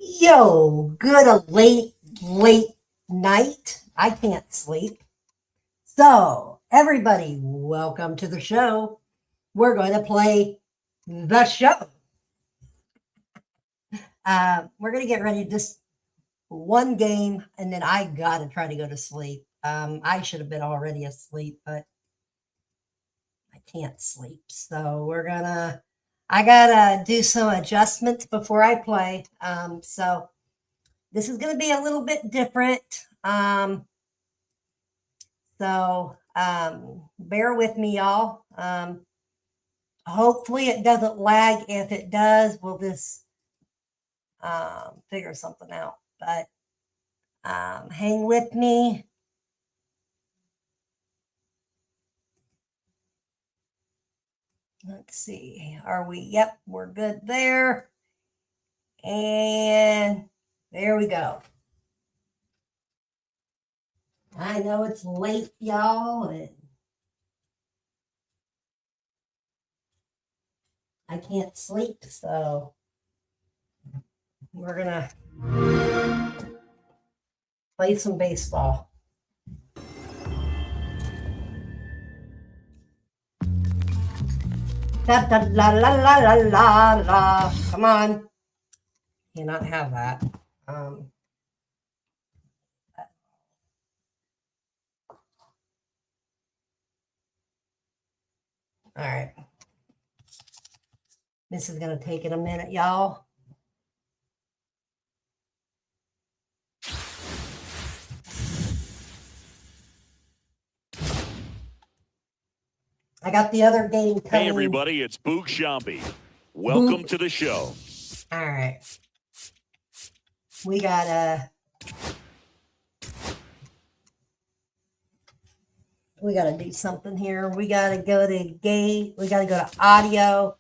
Yo, good a late night. I can't sleep. So, everybody, welcome to the show. We're going to play the show. We're going to get ready just one game, and then I got to try to go to sleep. I should have been already asleep, but I can't sleep. So, I got to do some adjustments before I play. So, this is going to be a little bit different. So bear with me, y'all. Hopefully it doesn't lag. If it does, we'll just figure something out. But hang with me. Let's see. Are we? Yep, we're good there. And there we go. I know it's late, y'all, and I can't sleep, so we're gonna play some baseball. Da, da, la la la la la la. Come on. Cannot have that. All right. This is going to take it a minute, y'all. I got the other game coming. Hey, everybody, it's Boog Sciambi. Welcome to the show. All right. We got to do something here. We got to go to gate. We got to go to audio.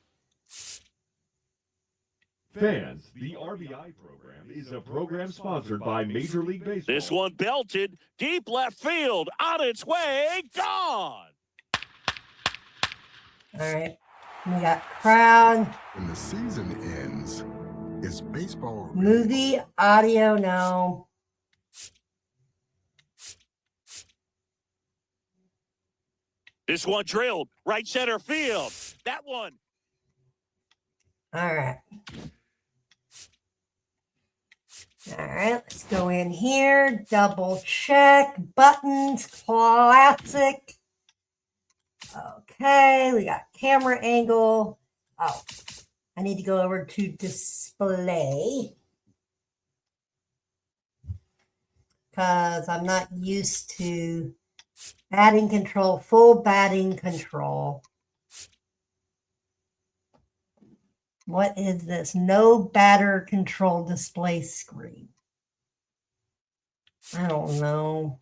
Fans, the RBI program is a program sponsored by Major League Baseball. This one belted deep left field, on its way, gone. All right. We got crowd. When the season ends, is baseball movie audio? No. This one drilled right center field. That one. All right. All right, let's go in here, double check, buttons, classic. Okay, we got camera angle. Oh, I need to go over to display because I'm not used to batting control, full batting control. What is this? No batter control display screen. I don't know.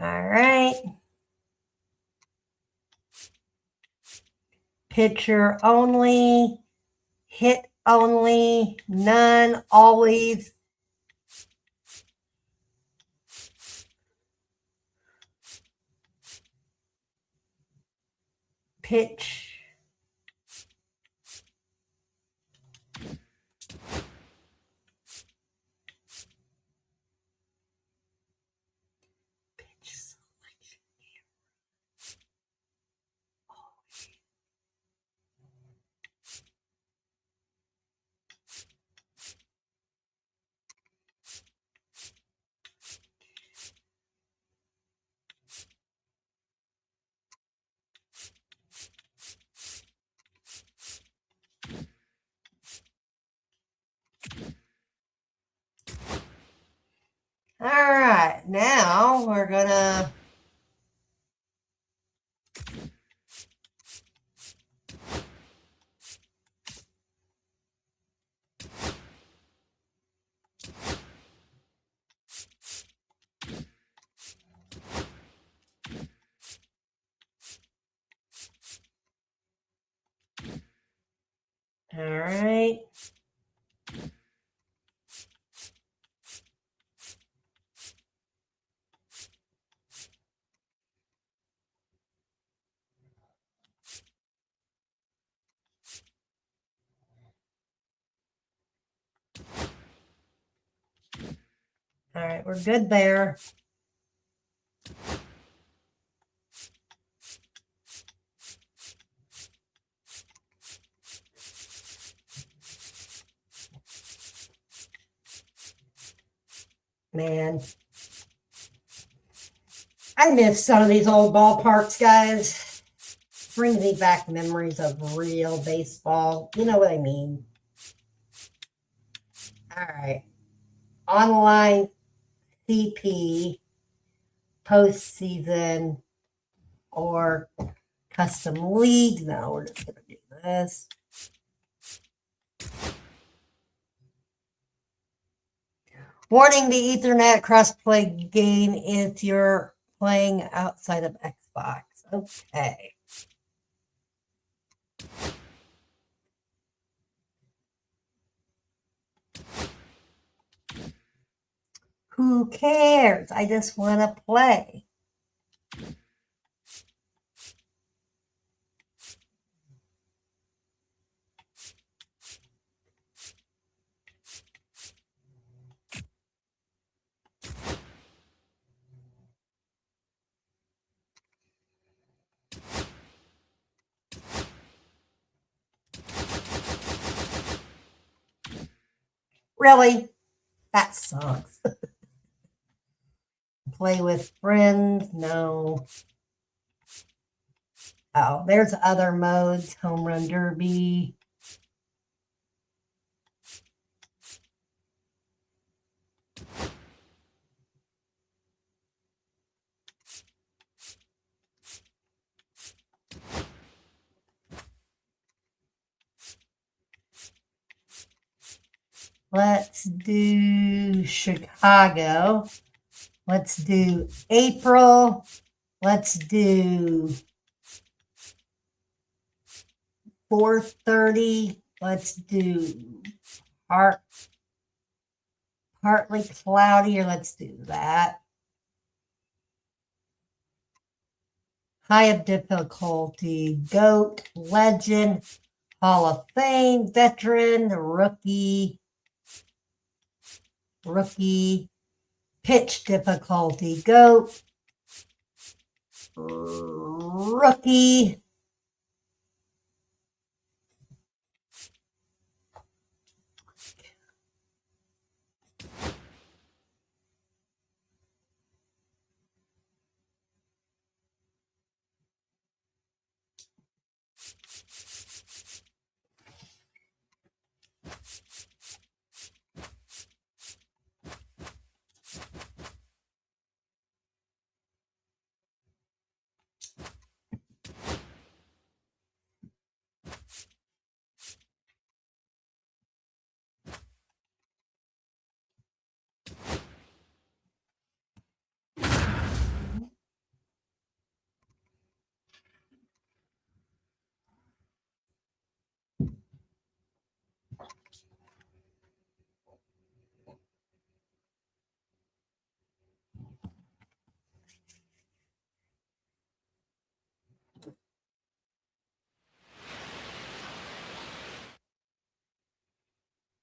All right. Pitcher only, hit only, none, always. Pitch. All right, now we're gonna all right. All right, we're good there. Man, I miss some of these old ballparks, guys. Brings me back memories of real baseball. You know what I mean? All right. Online CP, postseason, or custom league. No, we're just going to do this. Warning, the Ethernet crossplay game if you're playing outside of Xbox. Okay. Who cares? I just want to play. Really? That sucks. Play with friends? No. Oh, there's other modes. Home Run Derby. Let's do Chicago. Let's do April. Let's do 4:30. Let's do partly cloudy, or let's do that. High of difficulty, GOAT, Legend, Hall of Fame, Veteran, Rookie, pitch difficulty, GOAT, Rookie,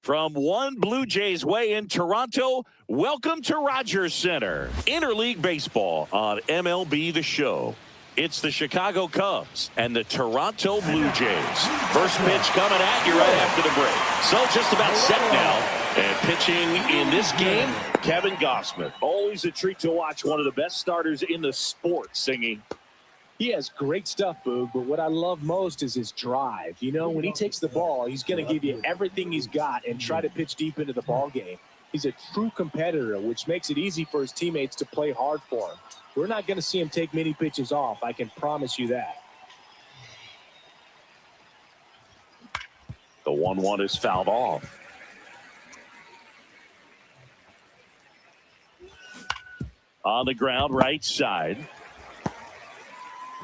From one Blue Jays way in Toronto, welcome to Rogers Center. Interleague Baseball on MLB The Show. It's the Chicago Cubs and the Toronto Blue Jays. First pitch coming at you right after the break. So just about set now. And pitching in this game, Kevin Gausman. Always a treat to watch one of the best starters in the sport singing. He has great stuff, Boog, but what I love most is his drive. You know, when he takes the ball, he's going to give you everything he's got and try to pitch deep into the ball game. He's a true competitor, which makes it easy for his teammates to play hard for him. We're not going to see him take many pitches off. I can promise you that. The 1-1 is fouled off. On the ground, right side.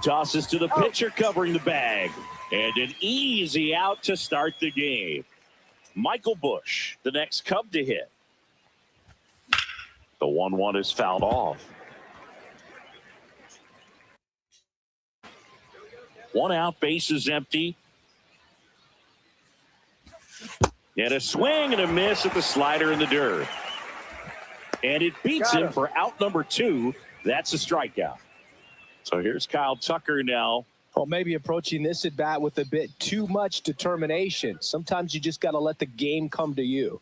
Tosses to the pitcher covering the bag. And an easy out to start the game. Michael Busch, the next Cub to hit. The 1-1 is fouled off. One out, base is empty. And a swing and a miss at the slider in the dirt. And it beats him for out number 2. That's a strikeout. So here's Kyle Tucker now. Well, maybe approaching this at bat with a bit too much determination. Sometimes you just got to let the game come to you.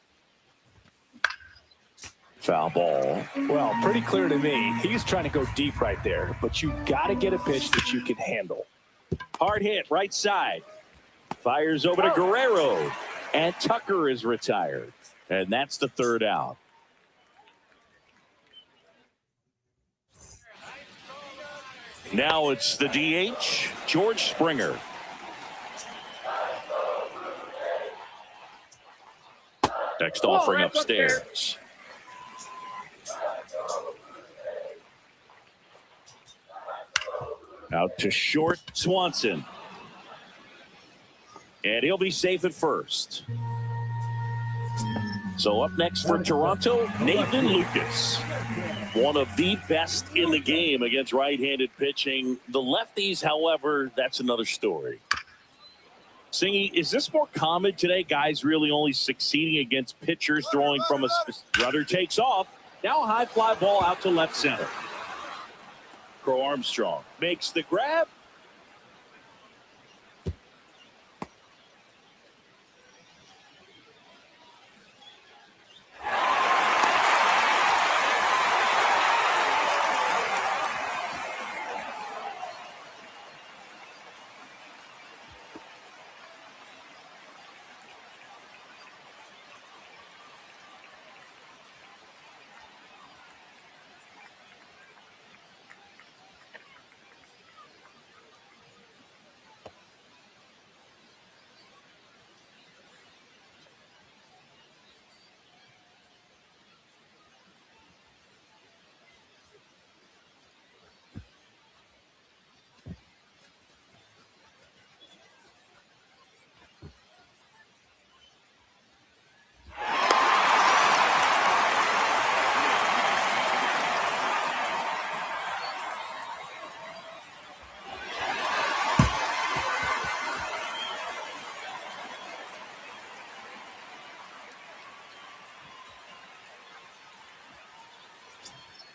Foul ball. Well, pretty clear to me. He's trying to go deep right there, but you got to get a pitch that you can handle. Hard hit, right side. Fires over to Guerrero. And Tucker is retired. And that's the 3rd out. Now it's the DH, George Springer. Next offering upstairs. Out to short, Swanson. And he'll be safe at first. So up next for Toronto, Nathan Lucas. One of the best in the game against right-handed pitching. The lefties, however, that's another story. Singy, is this more common today? Guys really only succeeding against pitchers throwing from a runner takes off. Now a high fly ball out to left center. Crow Armstrong makes the grab.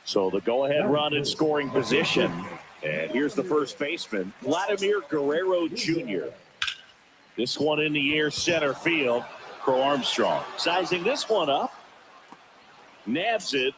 So the go-ahead run in scoring position. And here's the first baseman, Vladimir Guerrero Jr. This one in the air, center field, Crow Armstrong. Sizing this one up. Nabs it.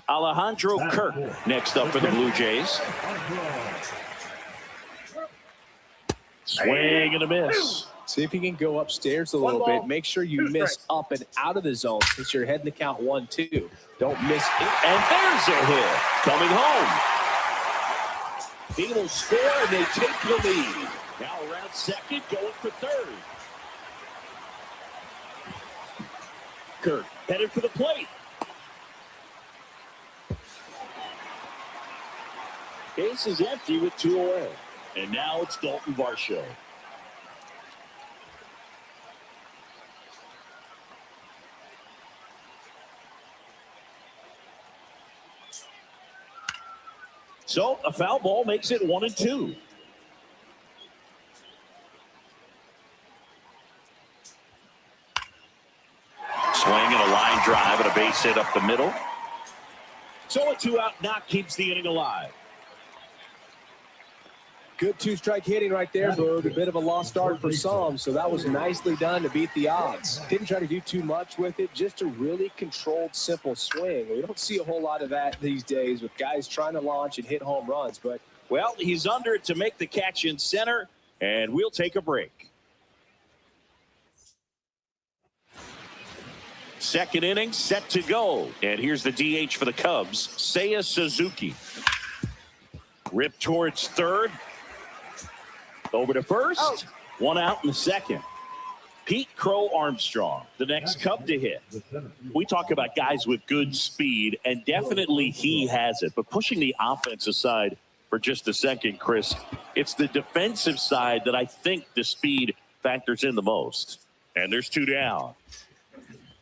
Alejandro Kirk next up for the Blue Jays. Swing and a miss. See if you can go upstairs a little bit. Make sure you miss up and out of the zone since you're heading to count 1-2. Don't miss it. And there's a hit. Coming home. He will score and they take the lead. Now around second, going for third. Kirk headed for the plate. Base is empty with 2 away. And now it's Dalton Varsho. So a foul ball makes it 1-2. Swing and a line drive and a base hit up the middle. So a 2-out knock keeps the inning alive. Good 2-strike hitting right there, Boog. A bit of a lost start for some, so that was nicely done to beat the odds. Didn't try to do too much with it, just a really controlled, simple swing. We don't see a whole lot of that these days with guys trying to launch and hit home runs. But well, he's under it to make the catch in center, and we'll take a break. Second inning set to go, and here's the DH for the Cubs, Seiya Suzuki. Ripped towards third. Over to first. 1 out in the second. Pete Crow Armstrong, the next Cub to hit. We talk about guys with good speed, and definitely he has it. But pushing the offense aside for just a second, Chris, it's the defensive side that I think the speed factors in the most. And there's 2 down.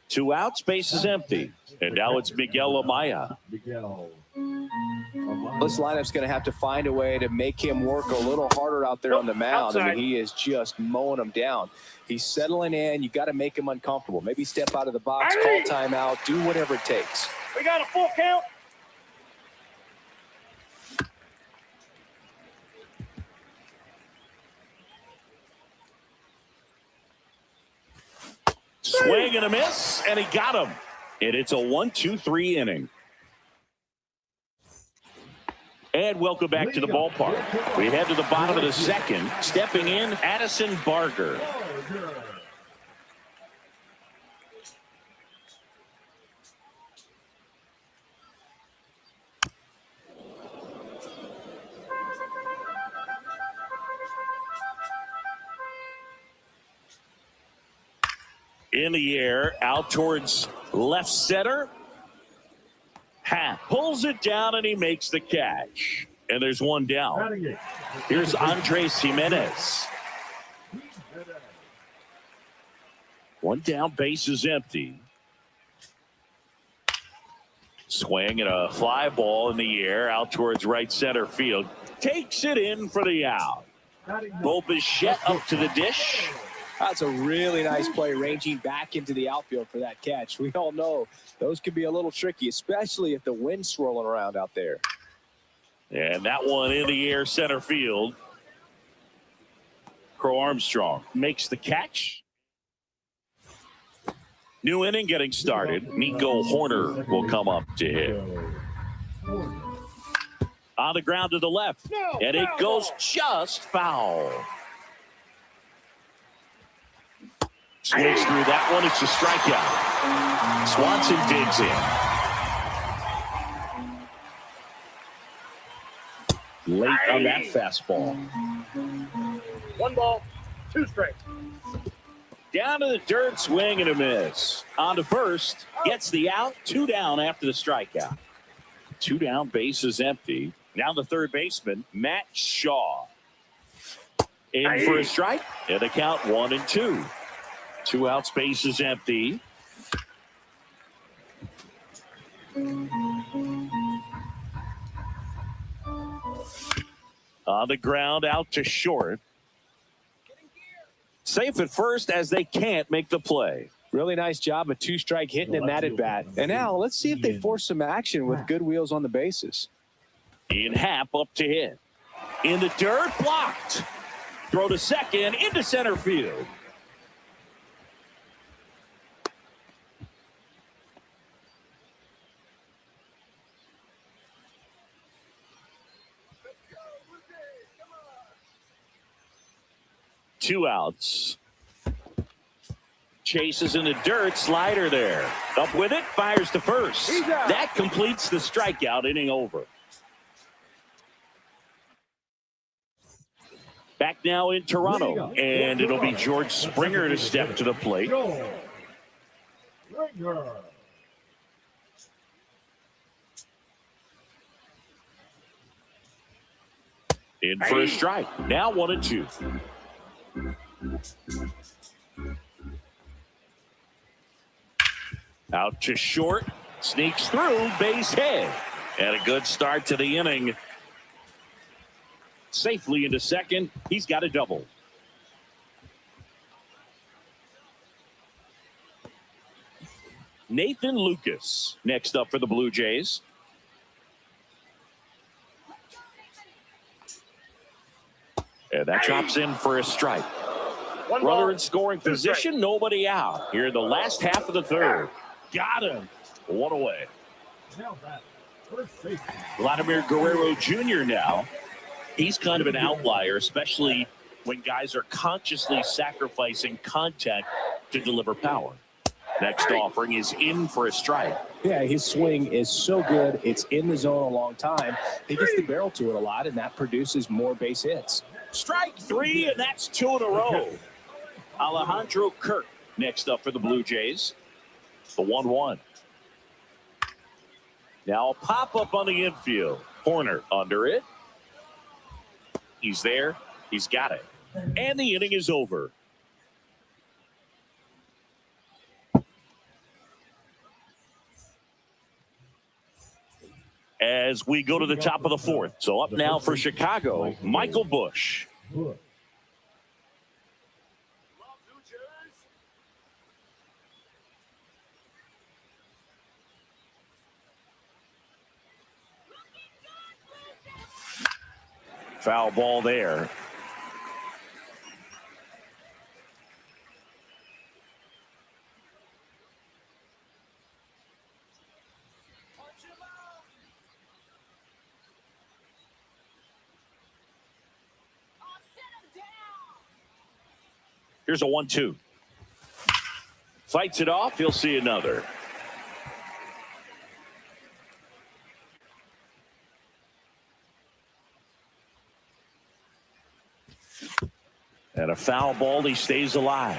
2 outs, base is empty. And now it's Miguel Amaya. This lineup's going to have to find a way to make him work a little harder out there on the mound. I mean, he is just mowing them down. He's settling in. You got to make him uncomfortable. Maybe step out of the box, call timeout, do whatever it takes. We got a full count. Swing and a miss, and he got him. And it's a 1-2-3 inning. And welcome back to the ballpark. We head to the bottom of the second. Stepping in, Addison Barger. In the air, out towards left center. Happ pulls it down, and he makes the catch. And there's 1 down. Here's Andres Jimenez. 1 down, base is empty. Swing and a fly ball in the air, out towards right center field. Takes it in for the out. Bo Bichette up to the dish. That's a really nice play, ranging back into the outfield for that catch. We all know those can be a little tricky, especially if the wind's swirling around out there. And that one in the air, center field. Crow Armstrong makes the catch. New inning getting started. Nico Horner will come up to hit. On the ground to the left. And it goes just foul. Swings through that one. It's a strikeout. Swanson digs in. Late on that fastball. 1 ball, 2 strikes. Down to the dirt, swing and a miss. On to first, gets the out. 2 down after the strikeout. 2 down, base is empty. Now the third baseman, Matt Shaw. In for a strike, and the count 1-2. 2 outs, base is empty. On the ground, out to short. Safe at first as they can't make the play. Really nice job, a 2-strike hitting in that at bat. And now let's see if they force some action with good wheels on the bases. Ian Happ up to hit. In the dirt, blocked. Throw to second, into center field. Two outs. Chases in the dirt, slider there. Up with it, fires to first. That completes the strikeout, inning over. Back now in Toronto, and it'll be George Springer to step to the plate. In for a strike. Now 1-2. Out to short, sneaks through, base hit. And a good start to the inning. Safely into second, he's got a double. Nathan Lucas next up for the Blue Jays. And that drops in for a strike. Runner in scoring position, nobody out. Here in the last half of the third. Got him. 1 away. Vladimir Guerrero Jr. now. He's kind of an outlier, especially when guys are consciously sacrificing contact to deliver power. Next offering is in for a strike. Yeah, his swing is so good. It's in the zone a long time. He gets the barrel to it a lot, and that produces more base hits. Strike 3, and that's 2 in a row. Alejandro Kirk next up for the Blue Jays. The 1-1. Now a pop-up on the infield. Horner under it. He's there. He's got it. And the inning is over. as we go to the top of the fourth. So up now for Chicago, Michael Busch. Foul ball there. Here's a 1-2. Fights it off. He'll see another. And a foul ball. He stays alive.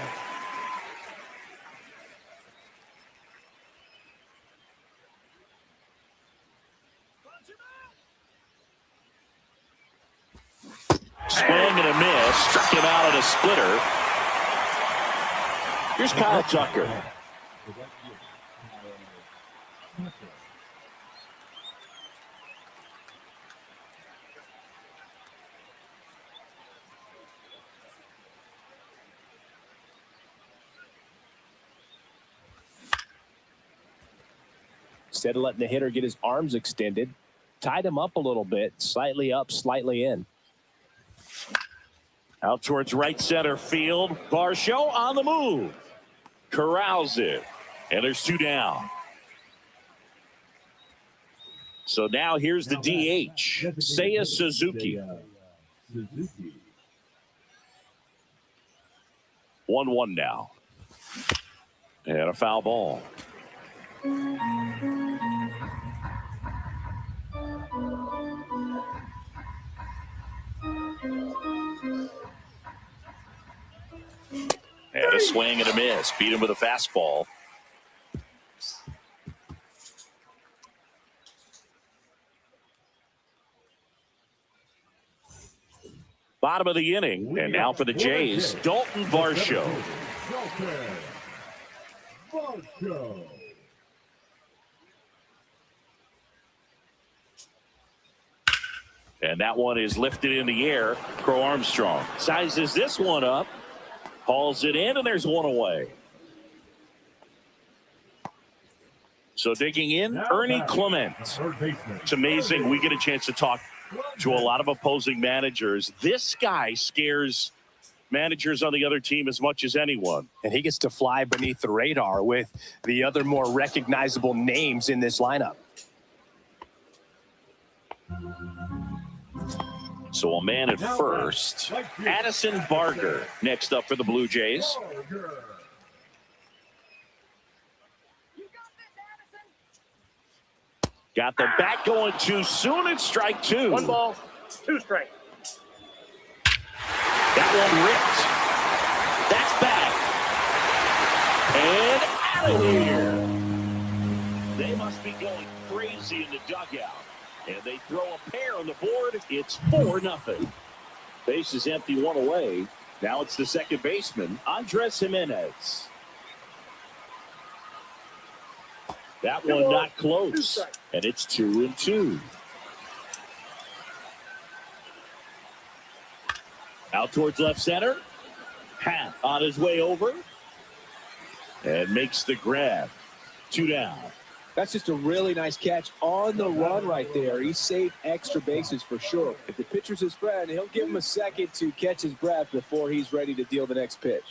Swing and a miss. Struck him out at a splitter. Here's Kyle Tucker. Instead of letting the hitter get his arms extended, tied him up a little bit, slightly up, slightly in. Out towards right center field. Varsho on the move. Corrals it. And there's 2 down. So now here's the DH, Seiya Suzuki. 1-1 now. And a foul ball. And a swing and a miss. Beat him with a fastball. Bottom of the inning. And now for the Jays, Dalton Varsho. And that one is lifted in the air. Crow Armstrong sizes this one up. Hauls it in, and there's one away. So digging in, Ernie Clement. It's amazing. We get a chance to talk to a lot of opposing managers. This guy scares managers on the other team as much as anyone. And he gets to fly beneath the radar with the other more recognizable names in this lineup. So a man at first, Addison Barger next up for the Blue Jays. Got the bat going too soon. It's strike 2. 1 ball, 2 strikes. That one ripped. That's back. And out of here. They must be going crazy in the dugout. And they throw a pair on the board. It's 4-0. Base is empty, 1 away. Now it's the second baseman, Andres Jimenez. That one not close. And it's 2-2. Out towards left center. Happ on his way over. And makes the grab. 2 down. That's just a really nice catch on the run right there. He saved extra bases for sure. If the pitcher's his friend, he'll give him a second to catch his breath before he's ready to deal the next pitch.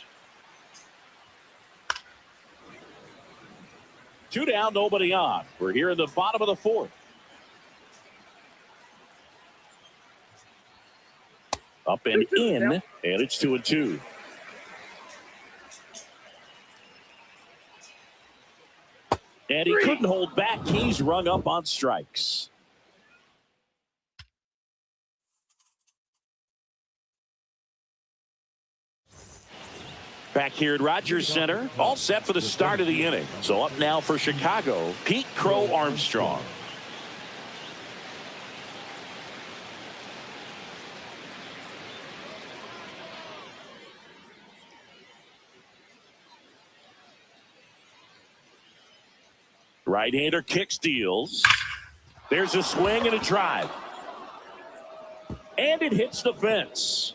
2 down, nobody on. We're here in the bottom of the fourth. Up and in, and it's 2-2. And he couldn't hold back. He's rung up on strikes. Back here at Rogers Center, all set for the start of the inning. So up now for Chicago, Pete Crow Armstrong. Right-hander kicks, deals. There's a swing and a drive. And it hits the fence.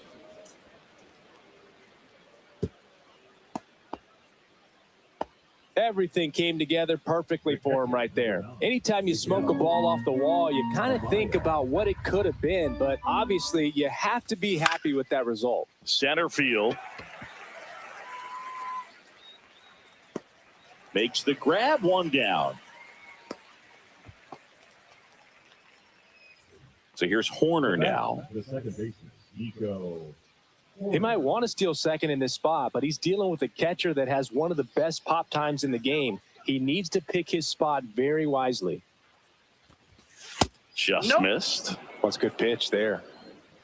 Everything came together perfectly for him right there. Anytime you smoke a ball off the wall, you kind of think about what it could have been, but obviously you have to be happy with that result. Center field. Makes the grab, one down. So here's Horner now. The second baseman, Nico. He might want to steal second in this spot, but he's dealing with a catcher that has one of the best pop times in the game. He needs to pick his spot very wisely. Just missed. What's a good pitch there.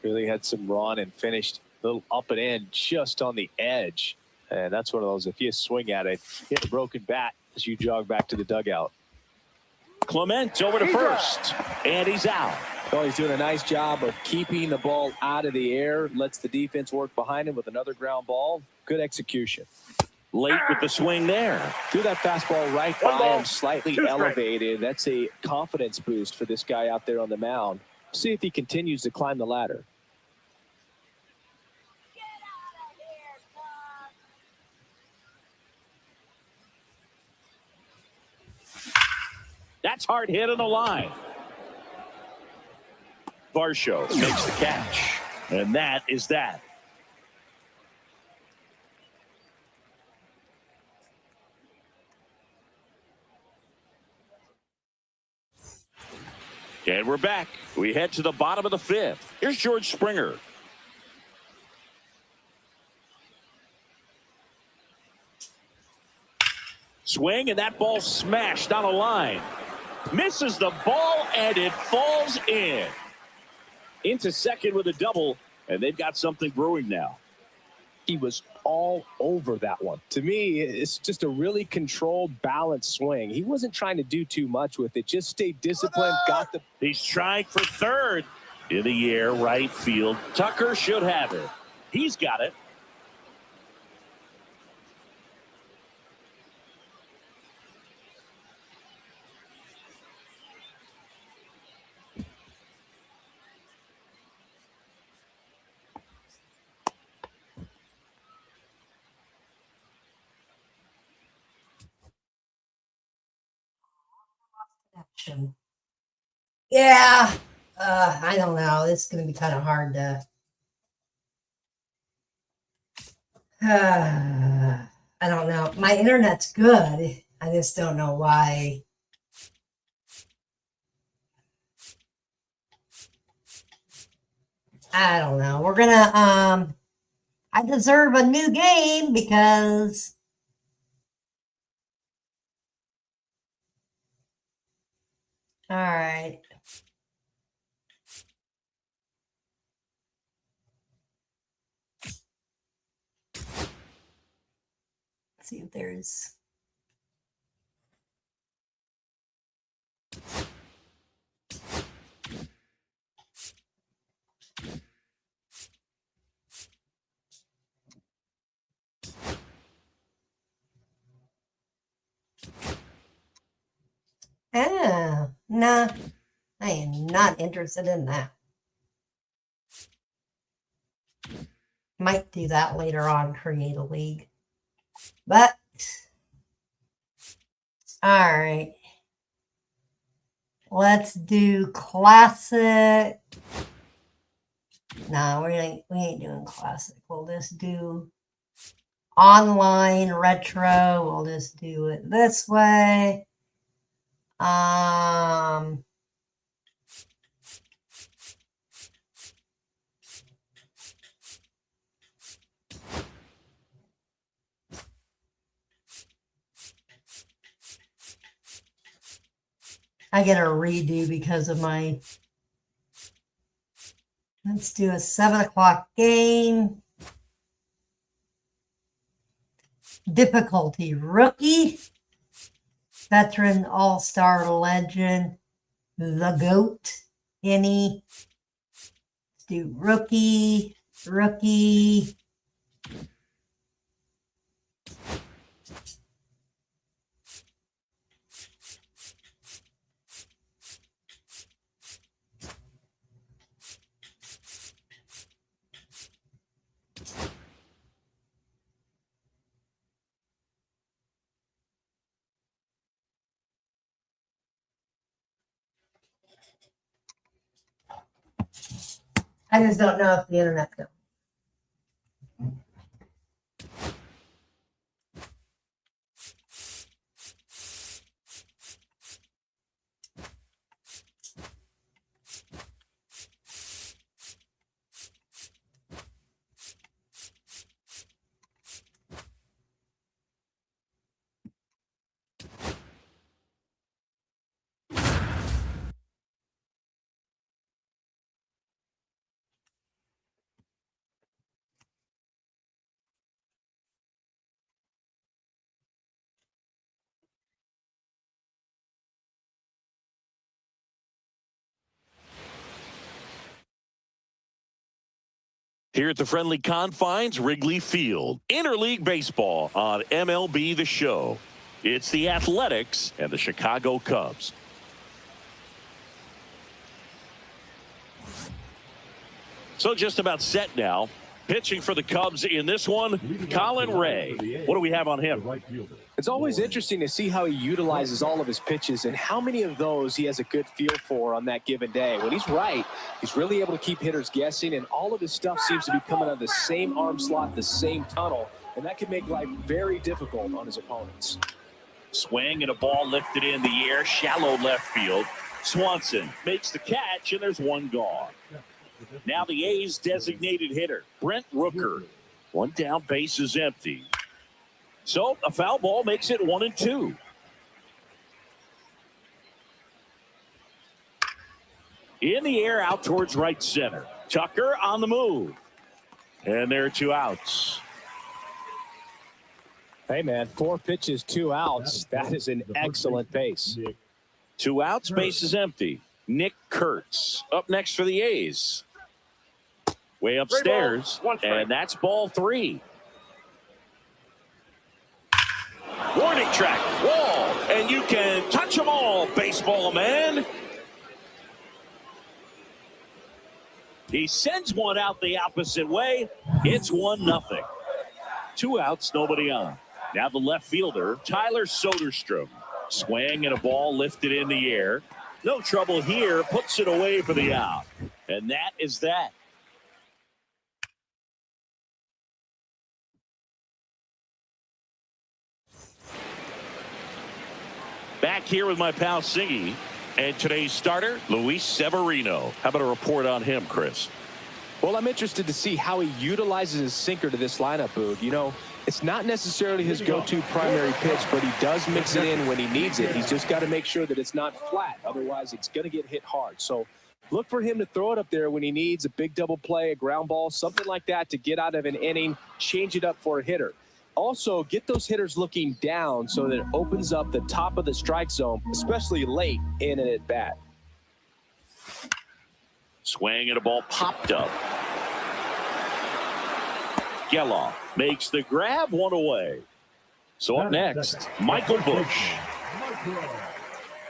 Really had some run and finished a little up and in just on the edge. And that's one of those, if you swing at it, hit a broken bat as you jog back to the dugout. Clement over to first, and he's out. Well, he's doing a nice job of keeping the ball out of the air, lets the defense work behind him with another ground ball. Good execution. Late with the swing there. Threw that fastball right by him, slightly elevated. That's a confidence boost for this guy out there on the mound. See if he continues to climb the ladder. That's hard hit on the line. Varsho makes the catch. And that is that. And we're back. We head to the bottom of the fifth. Here's George Springer. Swing, and that ball smashed on a line. Misses the ball, and it falls in. Into second with a double, and they've got something brewing now. He was all over that one. To me, it's just a really controlled, balanced swing. He wasn't trying to do too much with it. Just stayed disciplined, got the... He's trying for third. In the air, right field. Tucker should have it. He's got it. Yeah, I don't know. It's going to be kind of hard to. I don't know. My internet's good. I just don't know why. I don't know. We're gonna. I deserve a new game because. All right. Let's see if there's. Oh, nah. I am not interested in that. Might do that later on, create a league. But, all right. Let's do classic. No, we ain't doing classic. We'll just do online retro. We'll just do it this way. I get a redo because of my. Let's do a 7 o'clock game. Difficulty rookie. Veteran all-star legend. The GOAT. Any. Let's do rookie. Rookie. I just don't know if the internet's going. Here at the friendly confines, Wrigley Field. Interleague baseball on MLB The Show. It's the Athletics and the Chicago Cubs. So just about set now. Pitching for the Cubs in this one, Colin Ray. What do we have on him? It's always interesting to see how he utilizes all of his pitches and how many of those he has a good feel for on that given day. When he's right, he's really able to keep hitters guessing, and all of his stuff seems to be coming out of the same arm slot, the same tunnel, and that can make life very difficult on his opponents. Swing and a ball lifted in the air, shallow left field. Swanson makes the catch, and there's one gone. Now the A's designated hitter, Brent Rooker. One down, base is empty. So a foul ball makes it 1-2. In the air, out towards right center. Tucker on the move. And there are 2 outs. Hey, man, 4 pitches, 2 outs. That is an excellent pace. 2 outs, base is empty. Nick Kurtz up next for the A's. Way upstairs, and that's ball 3. Warning track, wall, and you can touch them all, baseball man. He sends one out the opposite way. It's 1-0. 2 outs, nobody on. Now the left fielder, Tyler Soderstrom. Swing and a ball lifted in the air. No trouble here, puts it away for the out. And that is that. Back here with my pal Singy and today's starter, Luis Severino. How about a report on him, Chris? Well, I'm interested to see how he utilizes his sinker to this lineup, Boog. You know, it's not necessarily his go-to primary pitch, but he does mix it in when he needs it. He's just got to make sure that it's not flat. Otherwise, it's going to get hit hard. So look for him to throw it up there when he needs a big double play, a ground ball, something like that to get out of an inning, change it up for a hitter. Also, get those hitters looking down so that it opens up the top of the strike zone, especially late in an at-bat. Swing and a ball popped up. Geloff makes the grab, 1 away. So up next, Michael Busch.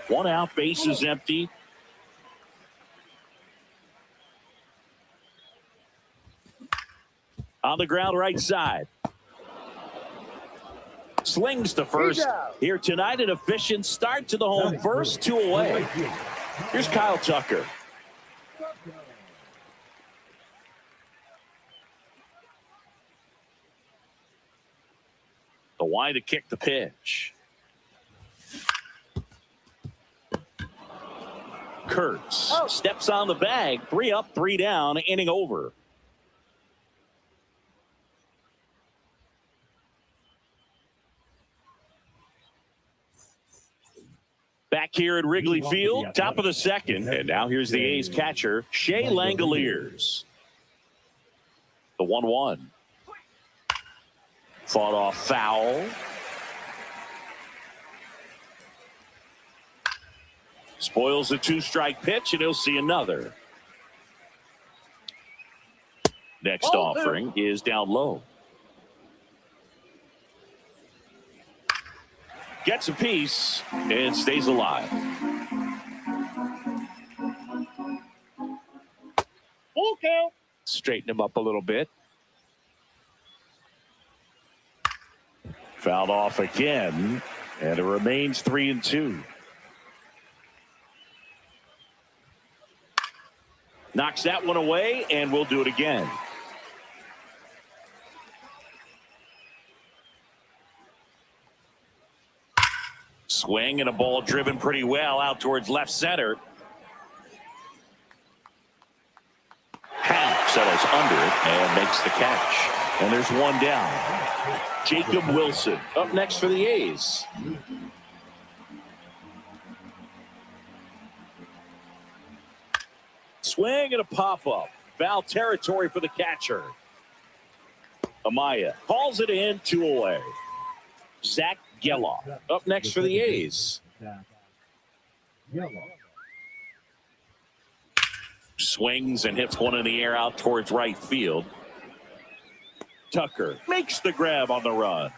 1 out, base is empty. On the ground right side. Slings to first here tonight. An efficient start to the home first, 2 away. Here's Kyle Tucker. The wide to kick the pitch. Kurtz steps on the bag. 3 up, 3 down, inning over. Back here at Wrigley Field, top of the second. And now here's the A's catcher, Shea Langoliers. The 1-1. Fought off foul. Spoils the 2-strike pitch, and he'll see another. Next offering is down low. Gets a piece and stays alive. Full count. Straighten him up a little bit. Fouled off again, and it remains 3-2. Knocks that one away, and we'll do it again. Swing and a ball driven pretty well out towards left center. Hamp settles under it and makes the catch. And there's one down. Jacob Wilson up next for the A's. Swing and a pop-up. Foul territory for the catcher. Amaya calls it in, 2 away. Zach Geloff up next for the A's. Swings and hits one in the air out towards right field. Tucker makes the grab on the run.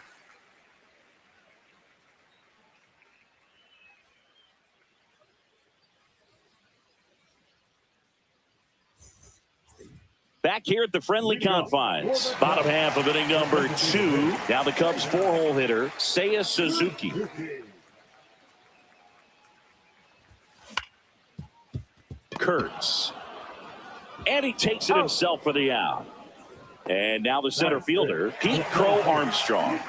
Back here at the friendly confines. Bottom half of inning number 2. Now the Cubs 4-hole hitter, Seiya Suzuki. Kurtz. And he takes it himself for the out. And now the center fielder, Pete Crow Armstrong.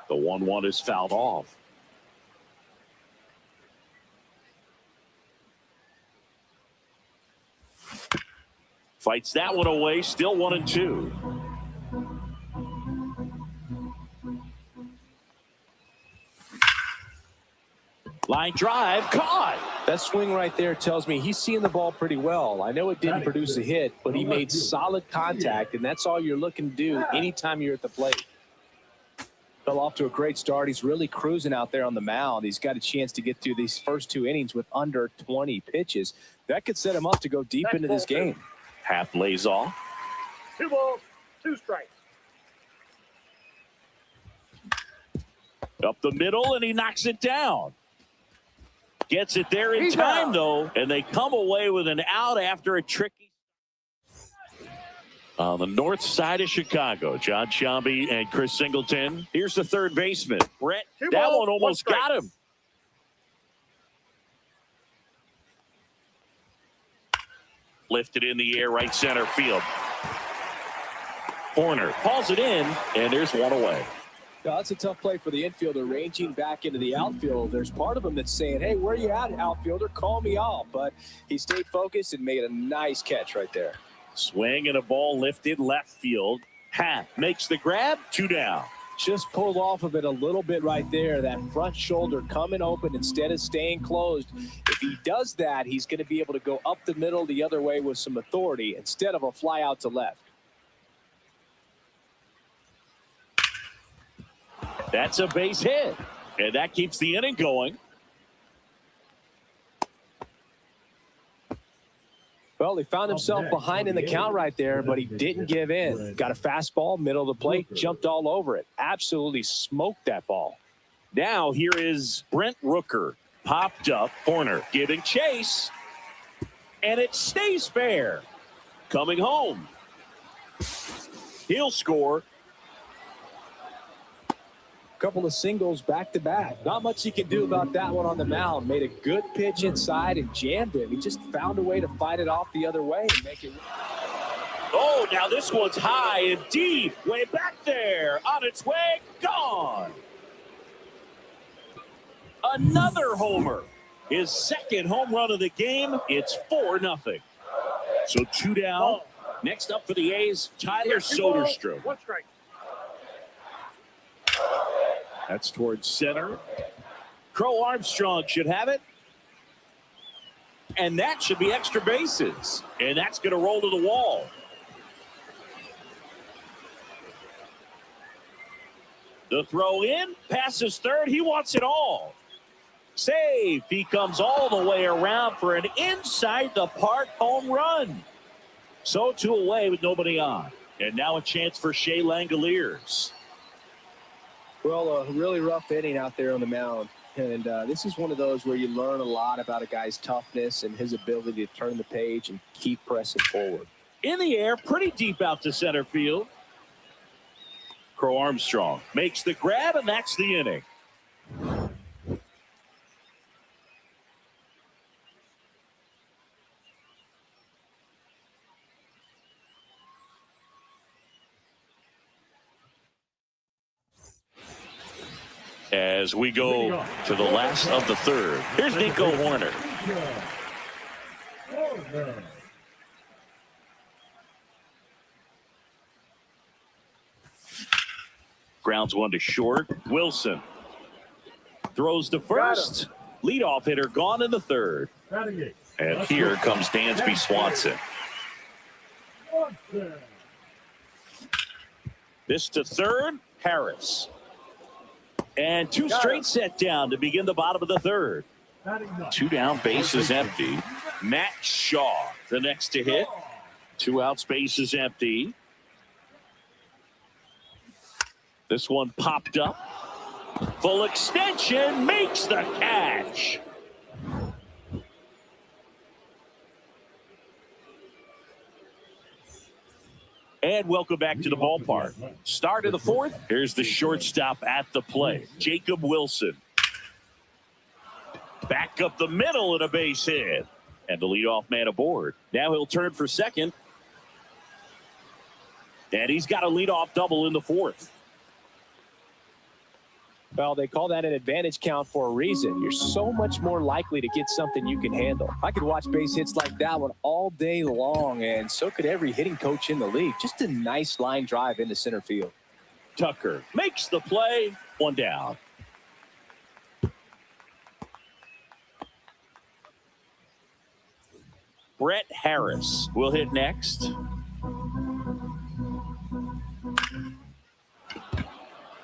The 1-1 is fouled off. Fights that one away, still 1-2. Line drive, caught. That swing right there tells me he's seeing the ball pretty well. I know it didn't produce a hit, but he made solid contact, and that's all you're looking to do anytime you're at the plate. Fell off to a great start. He's really cruising out there on the mound. He's got a chance to get through these first 2 innings with under 20 pitches. That could set him up to go deep into this game. Half lays off. 2 balls, 2 strikes. Up the middle, and he knocks it down. Gets it there in time, though, and they come away with an out after a tricky. On the north side of Chicago, John Sciambi and Chris Singleton. Here's the third baseman, Brett. That one almost got him. Lifted in the air, right center field. Horner hauls it in, and there's one away. No, that's a tough play for the infielder, ranging back into the outfield. There's part of him that's saying, hey, where you at, outfielder? Call me off. But he stayed focused and made a nice catch right there. Swing and a ball lifted left field. Happ makes the grab, 2 down. Just pulled off of it a little bit right there. That front shoulder coming open instead of staying closed. If he does that, he's going to be able to go up the middle the other way with some authority instead of a fly out to left. That's a base hit, and that keeps the inning going. Well, he found himself behind in the count right there, but he didn't give in. Got a fastball, middle of the plate, jumped all over it. Absolutely smoked that ball. Now here is Brent Rooker. Popped up, Horner giving chase, and it stays fair. Coming home. He'll score. Couple of singles back-to-back. Not much he can do about that one on the mound. Made a good pitch inside and jammed him. He just found a way to fight it off the other way and make it. Oh, now this one's high and deep. Way back there. On its way. Gone. Another homer. His second home run of the game. It's 4-0. So 2 down. Next up for the A's, Tyler Soderstrom. 1 strike. That's towards center. Crow Armstrong should have it. And that should be extra bases. And that's going to roll to the wall. The throw in, passes third. He wants it all. Save. He comes all the way around for an inside the park home run. So 2 away with nobody on. And now a chance for Shea Langoliers. Well, a really rough inning out there on the mound. And this is one of those where you learn a lot about a guy's toughness and his ability to turn the page and keep pressing forward. In the air, pretty deep out to center field. Crow Armstrong makes the grab, and that's the inning. as we go to the last of the third. Here's Nico Horner. Grounds one to short. Wilson throws to first. Leadoff hitter gone in the third. And here comes Dansby Swanson. This to third. Harris. And two straight set down to begin the bottom of the third. Two down, bases empty. Matt Shaw, the next to hit. Two outs, bases empty. This one popped up. Full extension, makes the catch. And welcome back to the ballpark. Start of the fourth. Here's the shortstop at the plate, Jacob Wilson. Back up the middle and a base hit. And the leadoff man aboard. Now he'll turn for second. And he's got a leadoff double in the fourth. Well, they call that an advantage count for a reason. You're so much more likely to get something you can handle. I could watch base hits like that one all day long, and so could every hitting coach in the league. Just a nice line drive into center field. Tucker makes the play. One down. Brett Harris will hit next.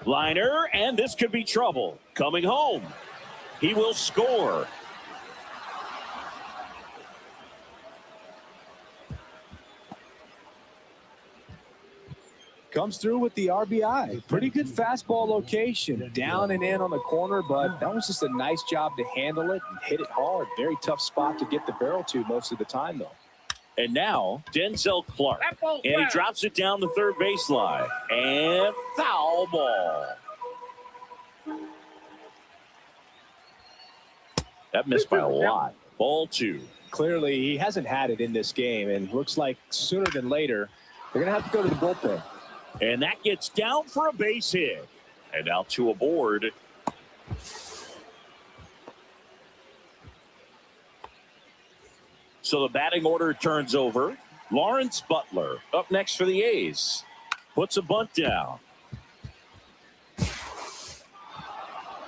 Liner, and this could be trouble. Coming home. He will score. Comes through with the RBI. Pretty good fastball location. Down and in on the corner, but that was just a nice job to handle it and hit it hard. Very tough spot to get the barrel to most of the time, though. And now, Denzel Clark. And he drops it down the third baseline. And foul ball. That missed by a lot. Ball two. Clearly, he hasn't had it in this game, and looks like sooner than later, they're going to have to go to the bullpen. And that gets down for a base hit. And now two aboard. So the batting order turns over. Lawrence Butler up next for the A's. Puts a bunt down.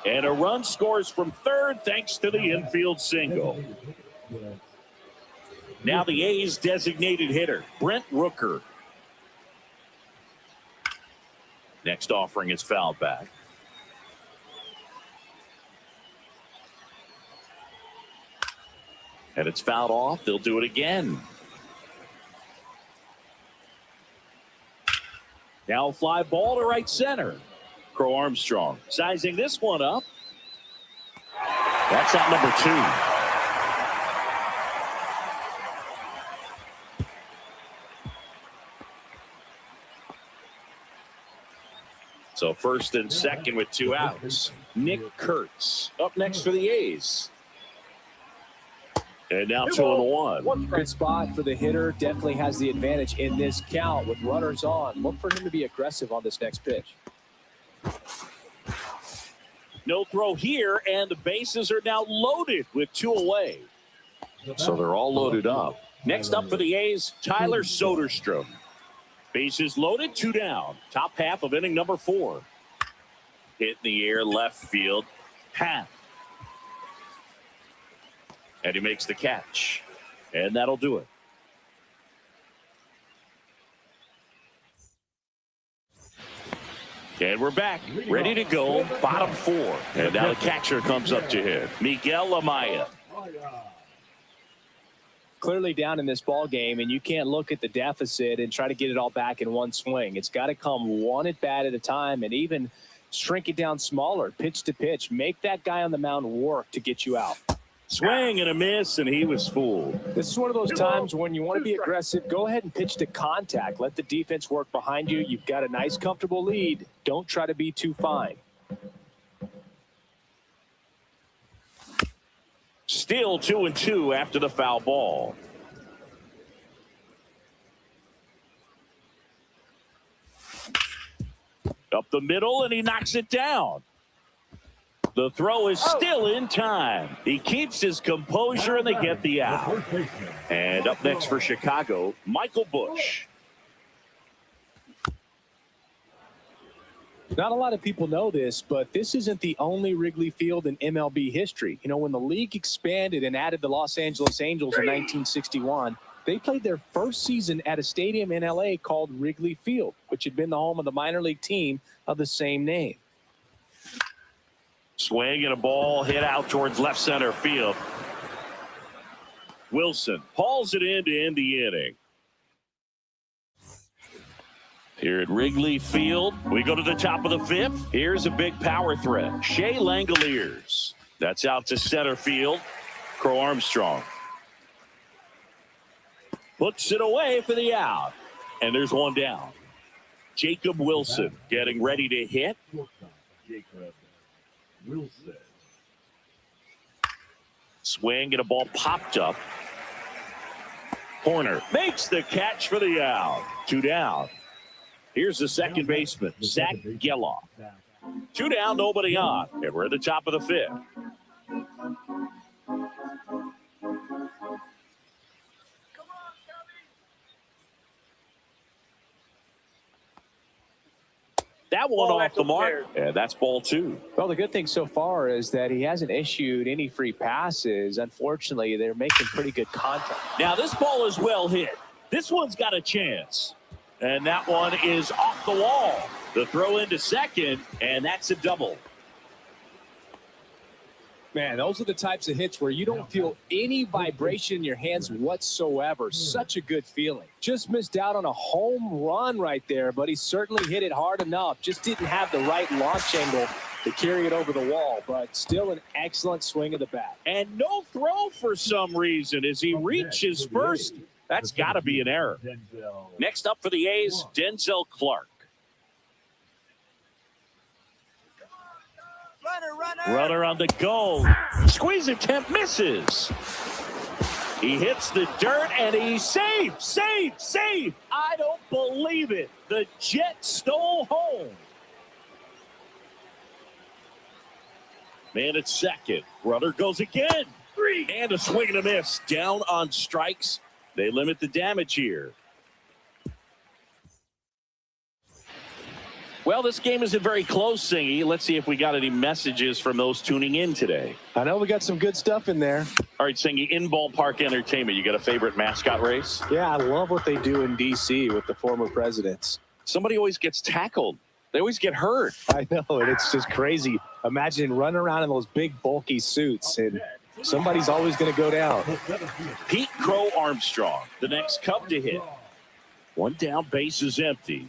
And a run scores from third thanks to the infield single. Now the A's designated hitter, Brent Rooker. Next offering is fouled back. And it's fouled off. They'll do it again. Now a fly ball to right center. Crow Armstrong sizing this one up. That's out number two. So first and second with two outs. Nick Kurtz up next for the A's. And now 2-1. Good spot for the hitter. Definitely has the advantage in this count with runners on. Look for him to be aggressive on this next pitch. No throw here, and the bases are now loaded with two away. So they're all loaded up. Next up for the A's, Tyler Soderstrom. Bases loaded, two down. Top half of inning number 4. Hit in the air, left field. Half. And he makes the catch. And that'll do it. And we're back, ready to go, bottom 4. And now the catcher comes up to hit, Miguel Amaya. Clearly down in this ball game, and you can't look at the deficit and try to get it all back in one swing. It's got to come one at bat at a time, and even shrink it down smaller, pitch to pitch. Make that guy on the mound work to get you out. Swing and a miss, and he was fooled. This is one of those times when you want to be aggressive. Go ahead and pitch to contact. Let the defense work behind you. You've got a nice, comfortable lead. Don't try to be too fine. Still 2-2 after the foul ball. Up the middle, and he knocks it down. The throw is still in time. He keeps his composure, and they get the out. And up next for Chicago, Michael Bush. Not a lot of people know this, but this isn't the only Wrigley Field in MLB history. You know, when the league expanded and added the Los Angeles Angels in 1961, they played their first season at a stadium in L.A. called Wrigley Field, which had been the home of the minor league team of the same name. Swing and a ball hit out towards left center field. Wilson hauls it in to end the inning. Here at Wrigley Field, we go to the top of the fifth. Here's a big power threat. Shea Langoliers. That's out to center field. Crow Armstrong puts it away for the out. And there's one down. Jacob Wilson getting ready to hit. Jacob Wilson. Swing and a ball popped up. Horner makes the catch for the out. 2 down. Here's the second baseman, Zach Geloff. 2 down, nobody on. And we're at the top of the fifth. That one off the mark, and that's ball 2. Well, the good thing so far is that he hasn't issued any free passes. Unfortunately, they're making pretty good contact. Now, this ball is well hit. This one's got a chance. And that one is off the wall. The throw into second, and that's a double. Man, those are the types of hits where you don't feel any vibration in your hands whatsoever. Such a good feeling. Just missed out on a home run right there, but he certainly hit it hard enough. Just didn't have the right launch angle to carry it over the wall, but still an excellent swing of the bat. And no throw for some reason as he reaches first. That's got to be an error. Next up for the A's, Denzel Clark. Runner on the goal. Squeeze attempt misses. He hits the dirt and he's safe. I don't believe it. The Jet stole home. Man at second. Runner goes again. And a swing and a miss. Down on strikes. They limit the damage here. Well, this game isn't very close, Singy. Let's see if we got any messages from those tuning in today. I know we got some good stuff in there. All right, Singy, in ballpark entertainment, you got a favorite mascot race? Yeah, I love what they do in D.C. with the former presidents. Somebody always gets tackled. They always get hurt. I know, and it's just crazy. Imagine running around in those big, bulky suits, and somebody's always going to go down. Pete Crow Armstrong, the next Cub to hit. 1 down, base is empty.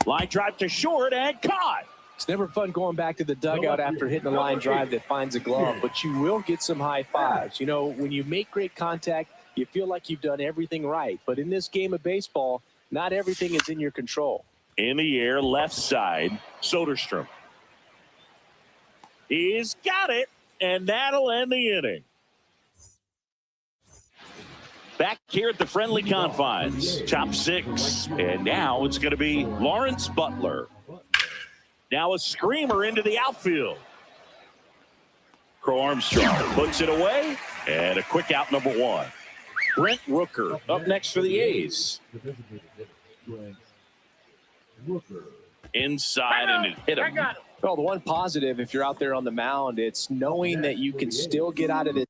Line drive to short and caught. It's never fun going back to the dugout after hitting a line drive that finds a glove, but you will get some high fives. You know, when you make great contact, you feel like you've done everything right. But in this game of baseball, not everything is in your control. In the air, left side, Soderstrom. He's got it, and that'll end the inning. Back here at the friendly confines, top 6. And now it's going to be Lawrence Butler. Now a screamer into the outfield. Crow Armstrong puts it away, and a quick out, number 1. Brent Rooker up next for the A's. Inside, and it hit him. Well, the one positive, if you're out there on the mound, it's knowing that you can still get out of it.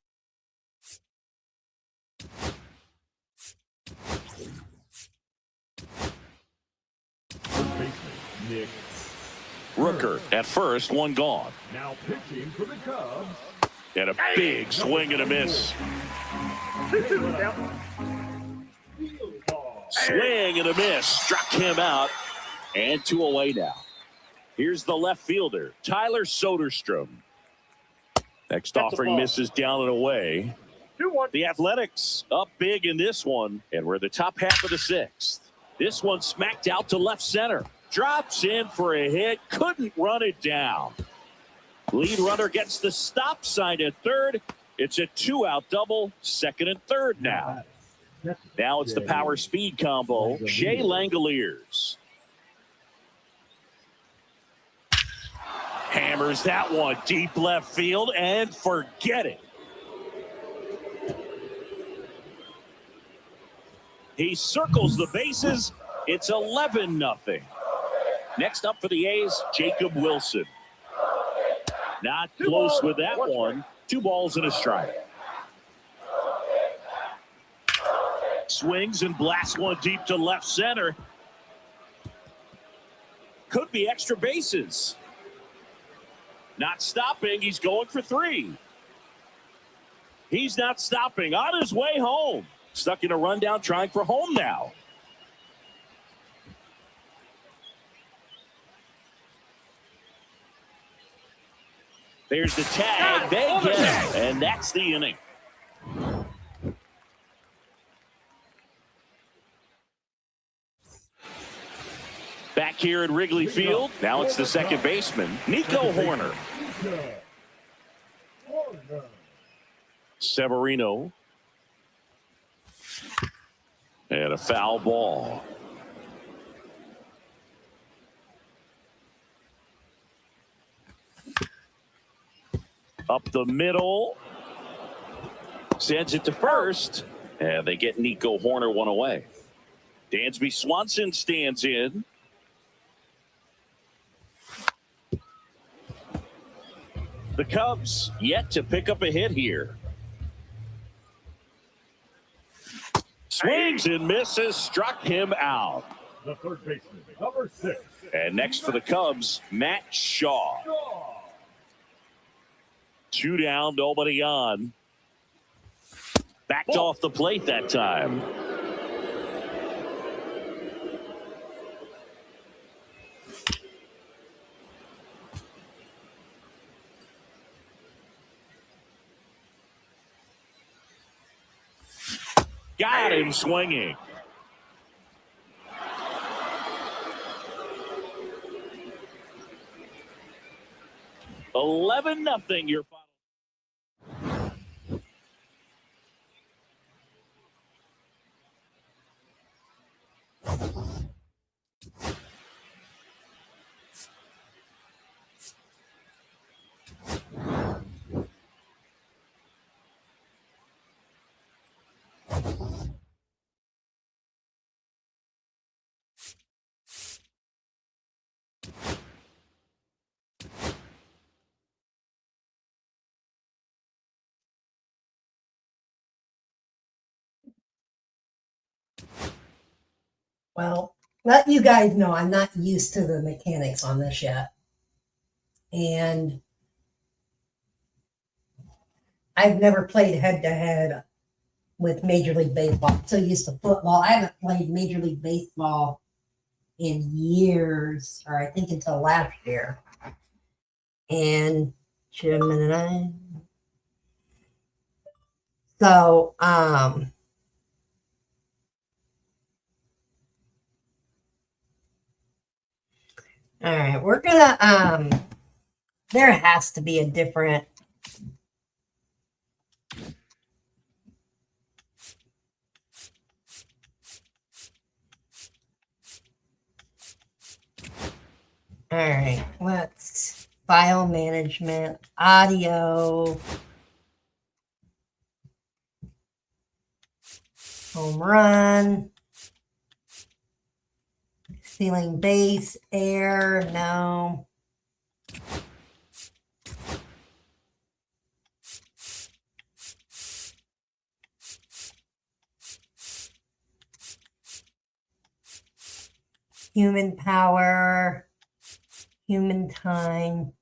Rooker at first, 1 gone. Now pitching for the Cubs. And a big swing and a miss. Swing and a miss. Struck him out. And 2 away now. Here's the left fielder, Tyler Soderstrom. Next offering misses down and away. 2-1. The Athletics up big in this one. And we're the top half of the 6th. This one smacked out to left center. Drops in for a hit. Couldn't run it down. Lead runner gets the stop sign at third. It's a 2-out double. Second and third now. Now it's the power speed combo. Shea Langoliers. Hammers that one deep left field and forget it. He circles the bases. It's 11-0. Next up for the A's, Jacob Wilson. Not close with that one. 2 balls and a strike. Swings and blasts one deep to left center. Could be extra bases. Not stopping. He's going for 3. He's not stopping. On his way home. Stuck in a rundown, trying for home now. There's the tag. They get it. And that's the inning. Back here at Wrigley Field, now it's the second baseman, Nico Hoerner. Severino. And a foul ball. Up the middle. Sends it to first. And they get Nico Hoerner one away. Dansby Swanson stands in. The Cubs yet to pick up a hit here. Swings and misses, struck him out. The third baseman, number 6. And next for the Cubs, Matt Shaw. 2 down, nobody on. Backed off the plate that time. Got him swinging. $11-0 your final. Well, let you guys know I'm not used to the mechanics on this yet. And I've never played head-to-head with Major League Baseball. I'm so used to football. I haven't played Major League Baseball in years, or I think until last year. And so, all right, we're gonna there has to be a different all right, let's file management, audio, home run. Stealing base, air, no. Human power, human time.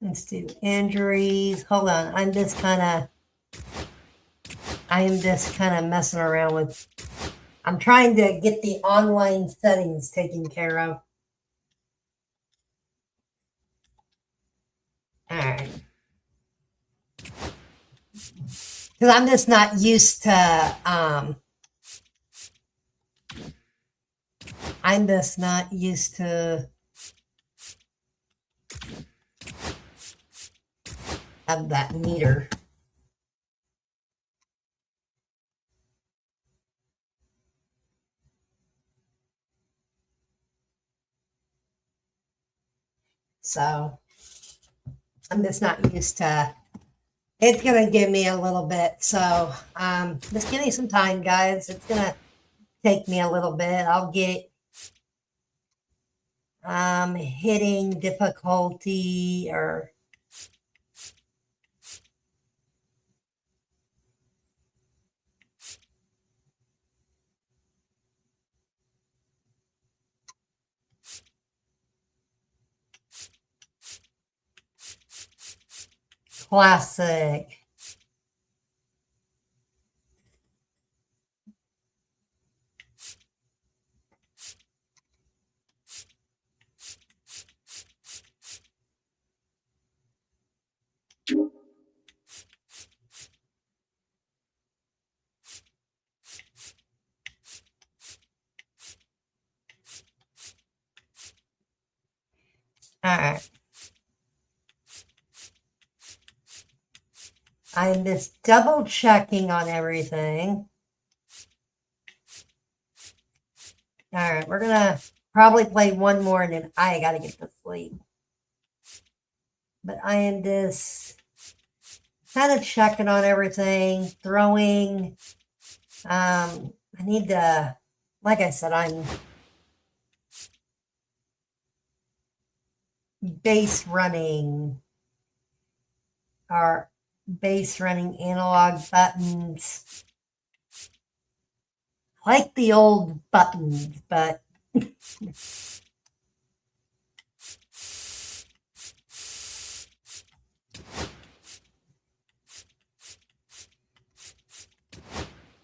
Let's do injuries. Hold on. I am just kind of messing around with, I'm trying to get the online settings taken care of. All right. Because I'm just not used to, of that meter. so I'm just not used to. It's gonna give me a little bit, so just give me some time, guys. It's gonna take me a little bit. I'll get hitting difficulty or classic. All right. I'm just double checking on everything. All right, we're gonna probably play one more and then I gotta get to sleep. But I am just kind of checking on everything, throwing. I need to, like I said, I'm base running our base running analog buttons. I like the old buttons, but all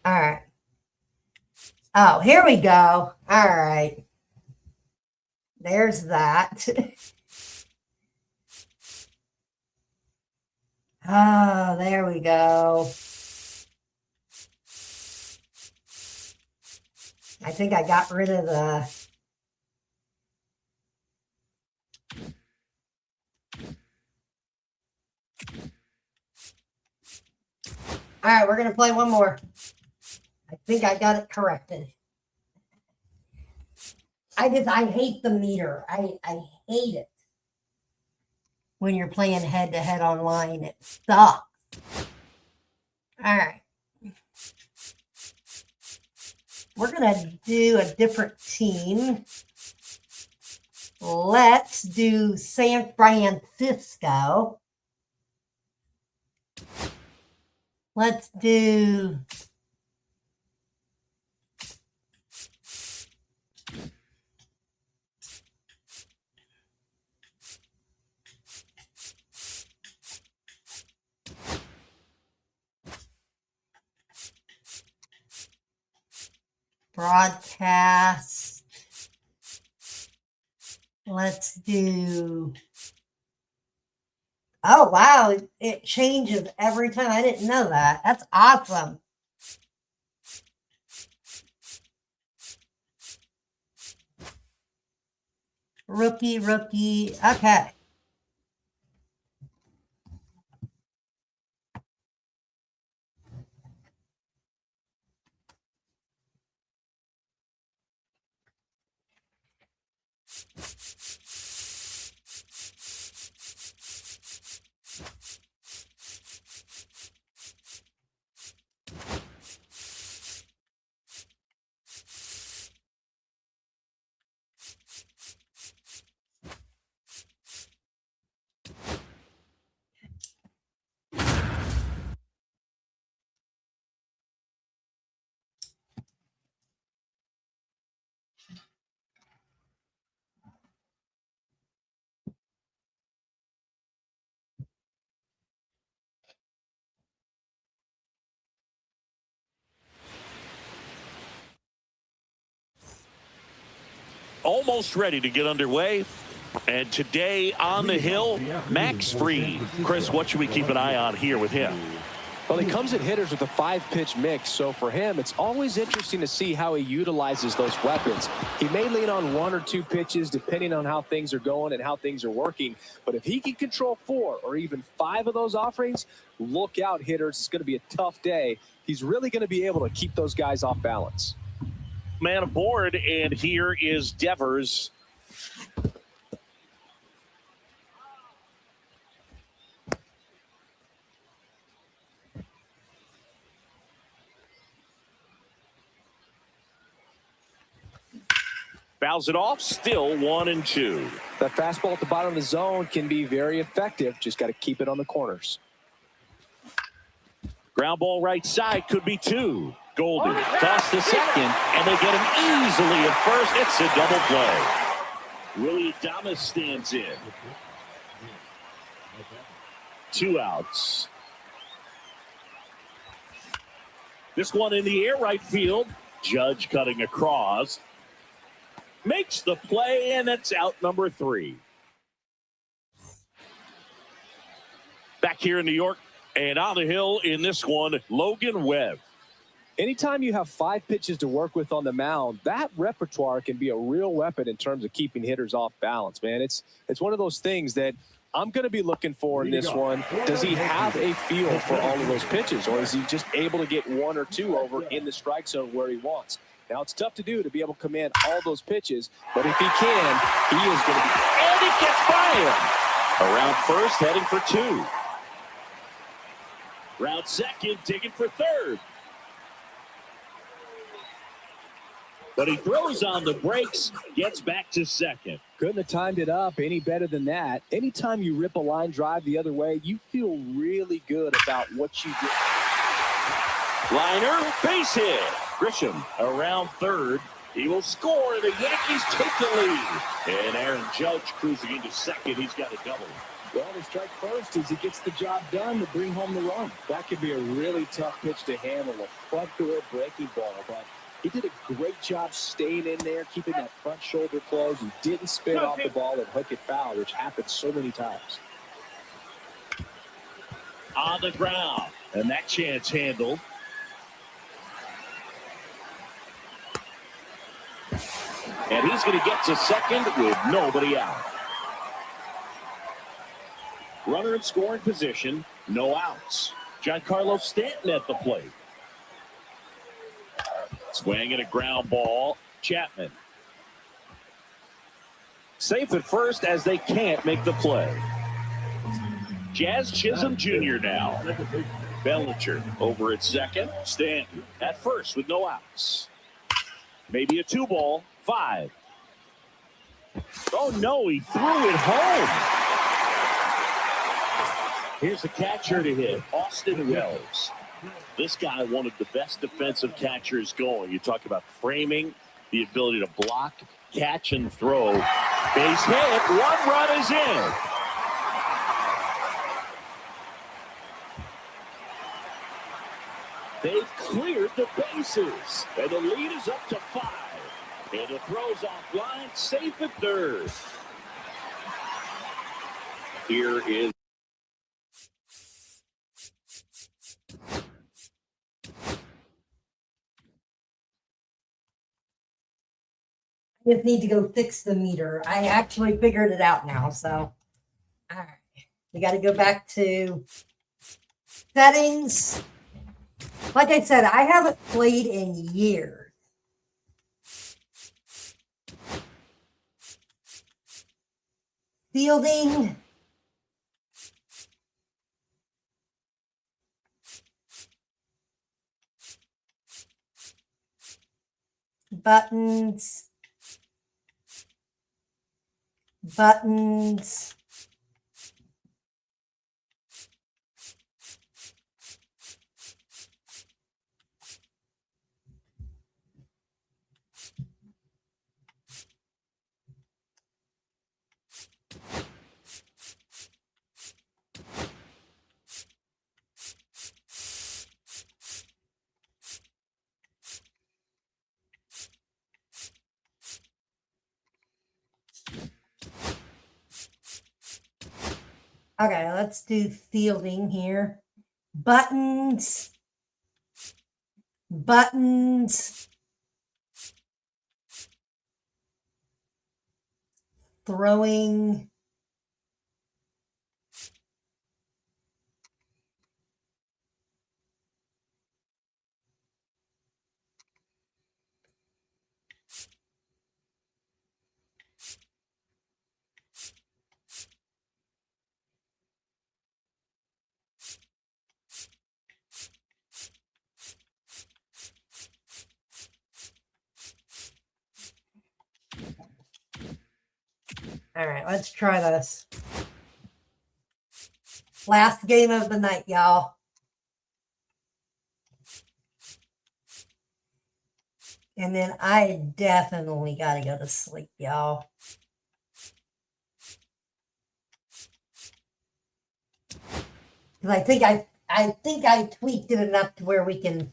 right. Oh, here we go. All right. There's that. Oh, there we go. I think I got rid of the... All right, we're going to play one more. I think I got it corrected. I hate the meter. I hate it. When you're playing head-to-head online, it sucks. All right. We're going to do a different team. Let's do San Francisco. Let's do... broadcast. Let's do... Oh, wow. It changes every time. I didn't know that. That's awesome. Rookie. Okay. Almost ready to get underway. And today on the hill, Max Fried. Chris, what should we keep an eye on here with him? Well, he comes at hitters with a 5-pitch mix, so for him, it's always interesting to see how he utilizes those weapons. He may lean on 1 or 2 pitches depending on how things are going and how things are working, but if he can control 4 or even 5 of those offerings, look out, hitters. It's going to be a tough day. He's really going to be able to keep those guys off balance. Man aboard, and here is Devers. Fouls it off, still 1-2. That fastball at the bottom of the zone can be very effective. Just got to keep it on the corners. Ground ball right side, could be 2. Goldie toss to second, and they get him easily at first. It's a double play. Willie Adames stands in. 2 outs. This one in the air right field. Judge cutting across. Makes the play, and it's out number 3. Back here in New York, and on the hill in this one, Logan Webb. Anytime you have 5 pitches to work with on the mound, that repertoire can be a real weapon in terms of keeping hitters off balance, man. It's one of those things that I'm going to be looking for in this one. Does he have a feel for all of those pitches, or is he just able to get 1 or 2 over in the strike zone where he wants? Now, it's tough to do to be able to command all those pitches, but if he can, he is going to be. And he gets by him. Around first, heading for 2. Round second, digging for third. But he throws on the brakes, gets back to second. Couldn't have timed it up any better than that. Anytime you rip a line drive the other way, you feel really good about what you did. Liner, base hit. Grisham around third. He will score. The Yankees take the lead. And Aaron Judge cruising into second. He's got a double. Well, the strike first as he gets the job done to bring home the run. That could be a really tough pitch to handle, a front door breaking ball. But he did a great job staying in there, keeping that front shoulder closed, and didn't spin off the ball and hook it foul, which happens so many times. On the ground. And that chance handled. And he's going to get to second with nobody out. Runner in scoring position, no outs. Giancarlo Stanton at the plate. Swing and a ground ball. Chapman. Safe at first as they can't make the play. Jazz Chisholm Jr. now. Bellinger over at second. Stanton at first with no outs. Maybe a 2-ball. 5. Oh no, he threw it home. Here's the catcher to hit, Austin Wells. This guy, one of the best defensive catchers going. You talk about framing, the ability to block, catch, and throw. Base hit, 1 run is in. They've cleared the bases, and the lead is up to 5. And it throws offline, safe at third. Here is. I just need to go fix the meter. I actually figured it out now. So, all right. We got to go back to settings. Like I said, I haven't played in years. Fielding. Buttons. Buttons. Okay, let's do fielding here. Buttons. Buttons. Throwing. All right, let's try this. Last game of the night, y'all. And then I definitely got to go to sleep, y'all. Because I think I tweaked it enough to where we can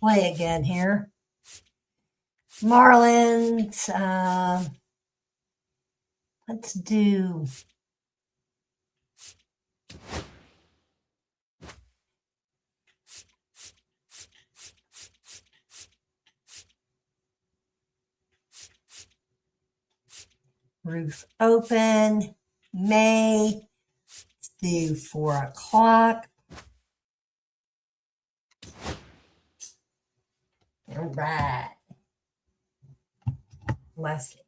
play again here. Marlins. Let's do. Roof open. May. Let's do 4 o'clock. All right. Last game.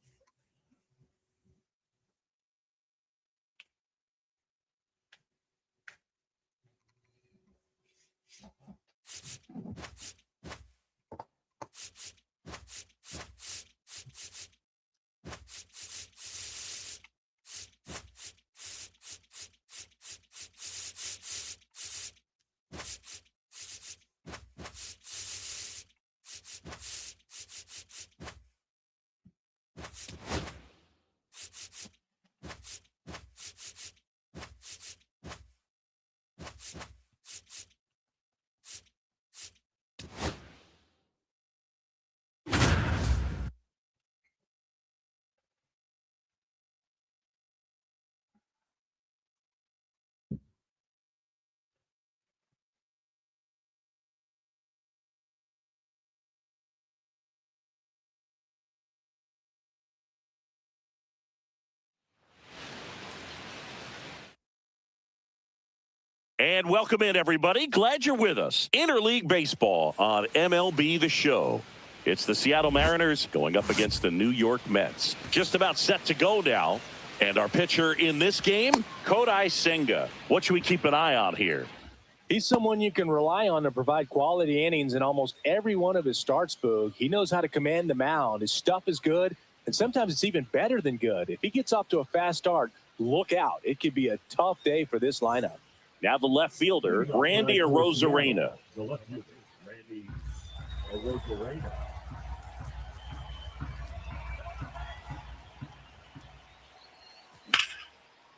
And welcome in, everybody. Glad you're with us. Interleague Baseball on MLB The Show. It's the Seattle Mariners going up against the New York Mets. Just about set to go now. And our pitcher in this game, Kodai Senga. What should we keep an eye on here? He's someone you can rely on to provide quality innings in almost every one of his starts, Boog. He knows how to command the mound. His stuff is good, and sometimes it's even better than good. If he gets off to a fast start, look out. It could be a tough day for this lineup. Now the left fielder, Randy Arozarena. The left fielder, Randy Arozarena.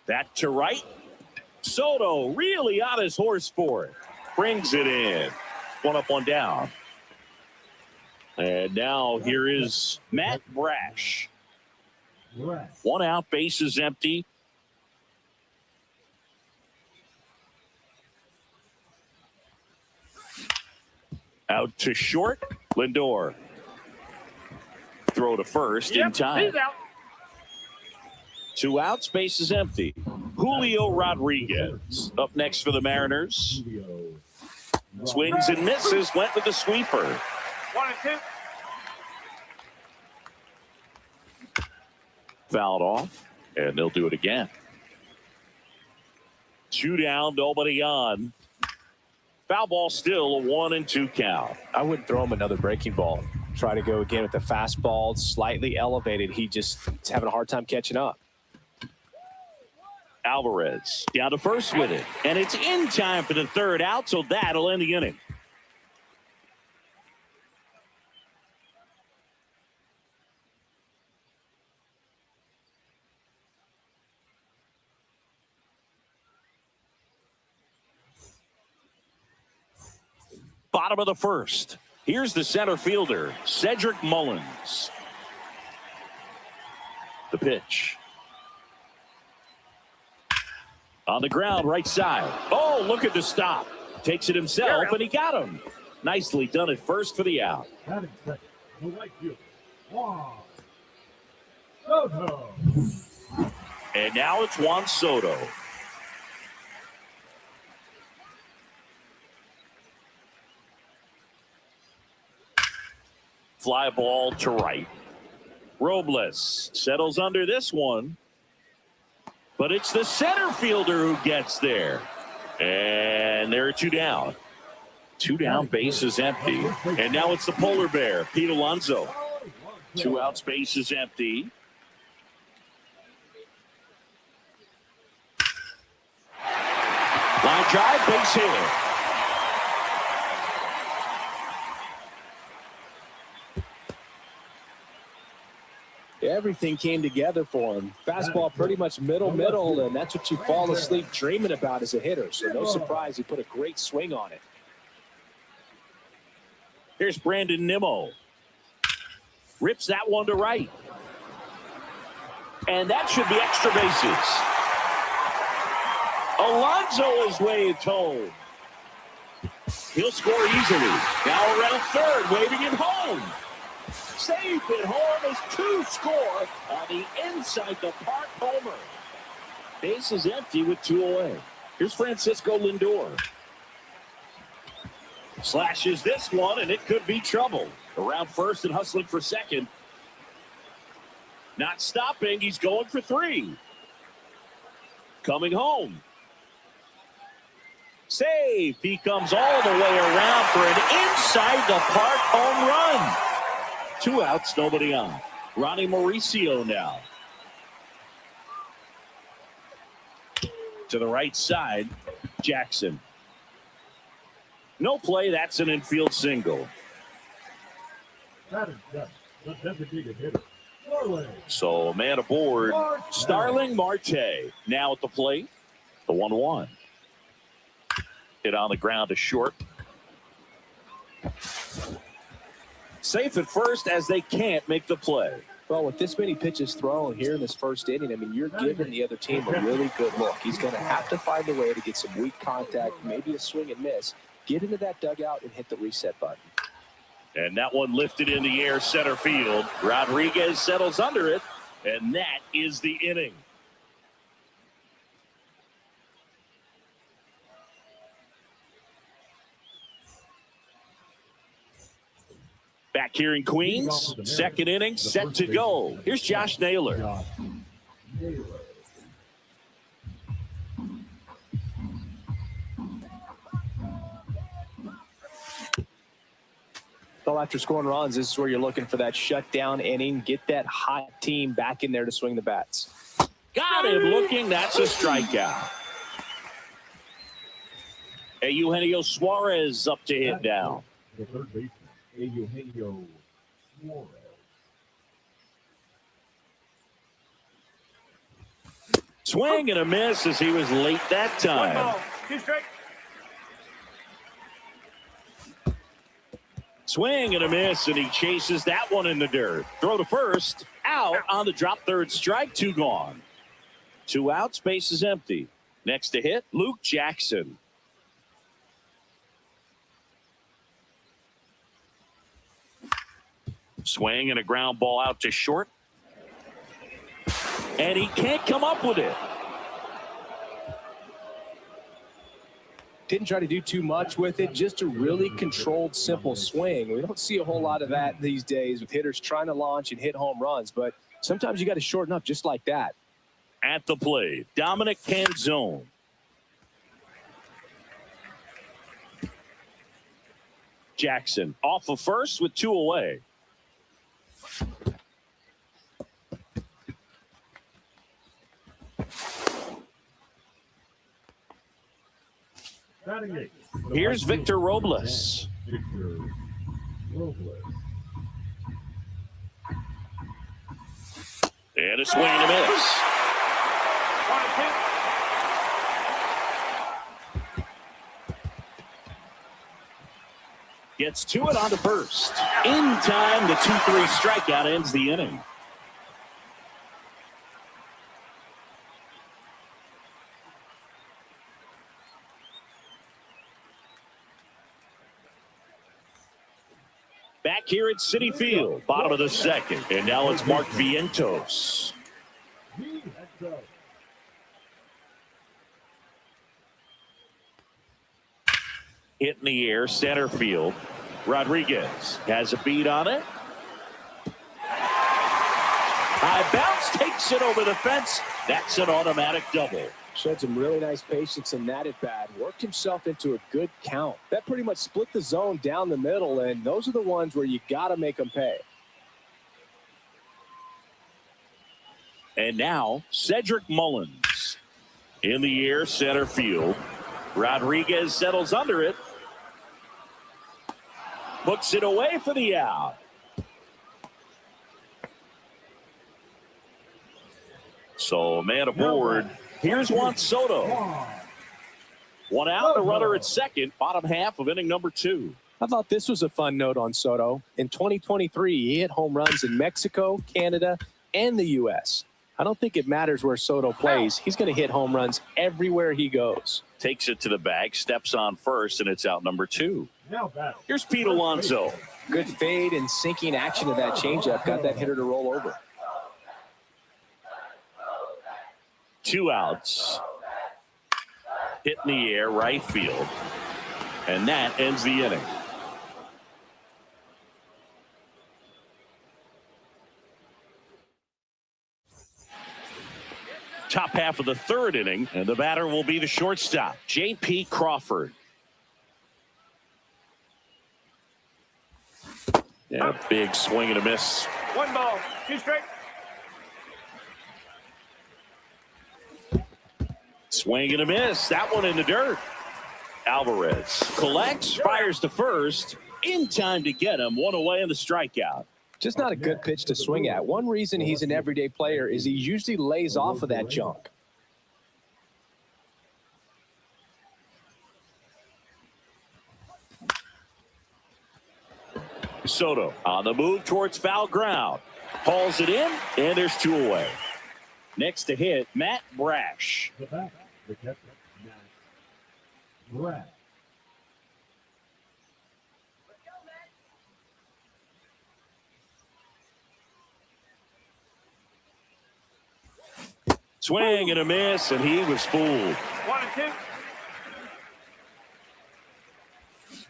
That to right. Soto really on his horse for it. Brings it in. 1 up, 1 down. And now here is Matt Brash. 1 out, bases empty. Out to short, Lindor. Throw to first in time. He's out. 2 outs, base is empty. Julio Rodriguez up next for the Mariners. Swings and misses, went with the sweeper. 1 and 2. Fouled off, and they'll do it again. 2 down, nobody on. Foul ball still, a 1 and 2 count. I wouldn't throw him another breaking ball. Try to go again with the fastball, slightly elevated. He's having a hard time catching up. Alvarez down to first with it, and it's in time for the 3rd out, so that'll end the inning. Bottom of the 1st. Here's the center fielder, Cedric Mullins. The pitch. On the ground, right side. Oh, look at the stop. Takes it himself, and he got him. Nicely done at first for the out. Batting second, the right fielder, Juan Soto. And now it's Juan Soto. Fly ball to right. Robles settles under this one. But it's the center fielder who gets there. And there are 2 down. 2 down, base is empty. And now it's the polar bear, Pete Alonso. 2 outs, base is empty. Line drive, base hit. Everything came together for him. Fastball pretty much middle, and that's what you fall asleep dreaming about as a hitter. So no surprise he put a great swing on it. Here's Brandon Nimmo. Rips that one to right. And that should be extra bases. Alonso is way at home. He'll score easily. Now around third, waving it home. Safe at home is 2 score on the inside the park homer. Base is empty with 2 away. Here's Francisco Lindor. Slashes this one, and it could be trouble. Around first and hustling for second. Not stopping. He's going for 3. Coming home. Safe. He comes all the way around for an inside the park home run. 2 outs, nobody on. Ronnie Mauricio now. To the right side, Jackson. No play, that's an infield single. So man aboard, Starling Marte. Now at the plate, the 1-1. Hit on the ground to short. Safe at first as they can't make the play. Well, with this many pitches thrown here in this first inning, I mean, you're giving the other team a really good look. He's going to have to find a way to get some weak contact, maybe a swing and miss, get into that dugout and hit the reset button. And that one lifted in the air center field. Rodriguez settles under it, and that is the inning. Back here in Queens, second inning, set to go. Here's Josh Naylor. Well, after scoring runs, this is where you're looking for that shutdown inning. Get that hot team back in there to swing the bats. Got him looking. That's a strikeout. Eugenio Suarez up to hit now. The third baseman, Eugenio Suarez. Swing and a miss as he was late that 1 time. ball, 2 strikes. Swing and a miss, and he chases that one in the dirt. Throw to first, out on the drop third strike, 2 gone. 2 outs, base is empty. Next to hit, Luke Jackson. Swing and a ground ball out to short. And he can't come up with it. Didn't try to do too much with it, just a really controlled, simple swing. We don't see a whole lot of that these days with hitters trying to launch and hit home runs, but sometimes you got to shorten up just like that. At the plate, Dominic Canzone. Jackson off of first with 2 away. Here's Victor Robles. And a swing and a miss. 1 and 2. Gets to it onto first. In time, the 2-3 strikeout ends the inning. Back here at Citi Field, bottom of the second. And now it's Mark Vientos. Hit in the air, center field. Rodriguez has a beat on it. High bounce, takes it over the fence. That's an automatic double. Showed some really nice patience in that at bat. Worked himself into a good count. That pretty much split the zone down the middle, and those are the ones where you got to make them pay. And now, Cedric Mullins in the air, center field. Rodriguez settles under it. Hooks it away for the out. So man aboard. Here's Juan Soto. One out, the runner at second, bottom half of inning number 2. I thought this was a fun note on Soto. In 2023, he hit home runs in Mexico, Canada, and the U.S. I don't think it matters where Soto plays. He's going to hit home runs everywhere he goes. Takes it to the bag, steps on first, and it's out number 2. Now back. Here's Pete Alonso. Good fade and sinking action of that changeup. Got that hitter to roll over. 2 outs. Hit in the air, right field. And that ends the inning. Top half of the 3rd inning, and the batter will be the shortstop, J.P. Crawford. Yeah, big swing and a miss. 1 ball, 2 strike. Swing and a miss. That one in the dirt. Alvarez collects, fires to first. In time to get him. 1 away and the strikeout. Just not a good pitch to swing at. One reason he's an everyday player is he usually lays off of that junk. Soto on the move towards foul ground. Hauls it in, and there's 2 away. Next to hit, Matt Brash. The back, the catcher, Matt Brash. Swing and a miss, and he was fooled. 1 and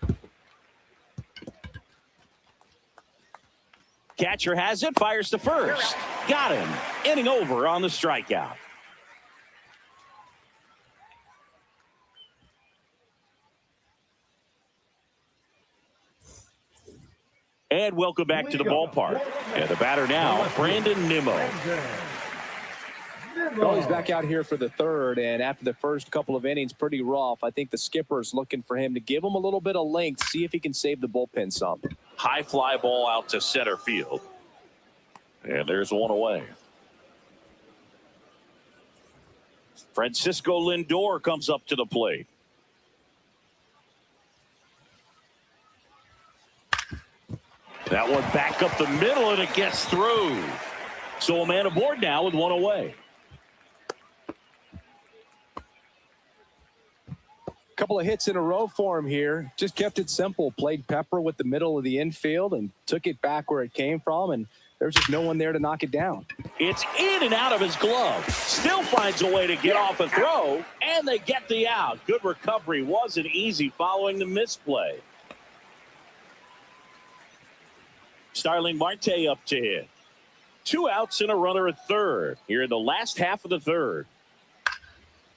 2. Catcher has it, fires to first. Got him. Inning over on the strikeout. And welcome back to the ballpark. And the batter now, Brandon Nimmo. Well, he's back out here for the 3rd, and after the first couple of innings, pretty rough. I think the skipper's looking for him to give him a little bit of length, see if he can save the bullpen some. High fly ball out to center field. And there's 1 away. Francisco Lindor comes up to the plate. That one back up the middle, and it gets through. So a man aboard now with 1 away. Couple of hits in a row for him here. Just kept it simple. Played Pepper with the middle of the infield and took it back where it came from, and there's just no one there to knock it down. It's in and out of his glove. Still finds a way to get off a throw, and they get the out. Good recovery. Wasn't easy following the misplay. Starling Marte up to hit. 2 outs and a runner at 3rd. Here in the last half of the 3rd.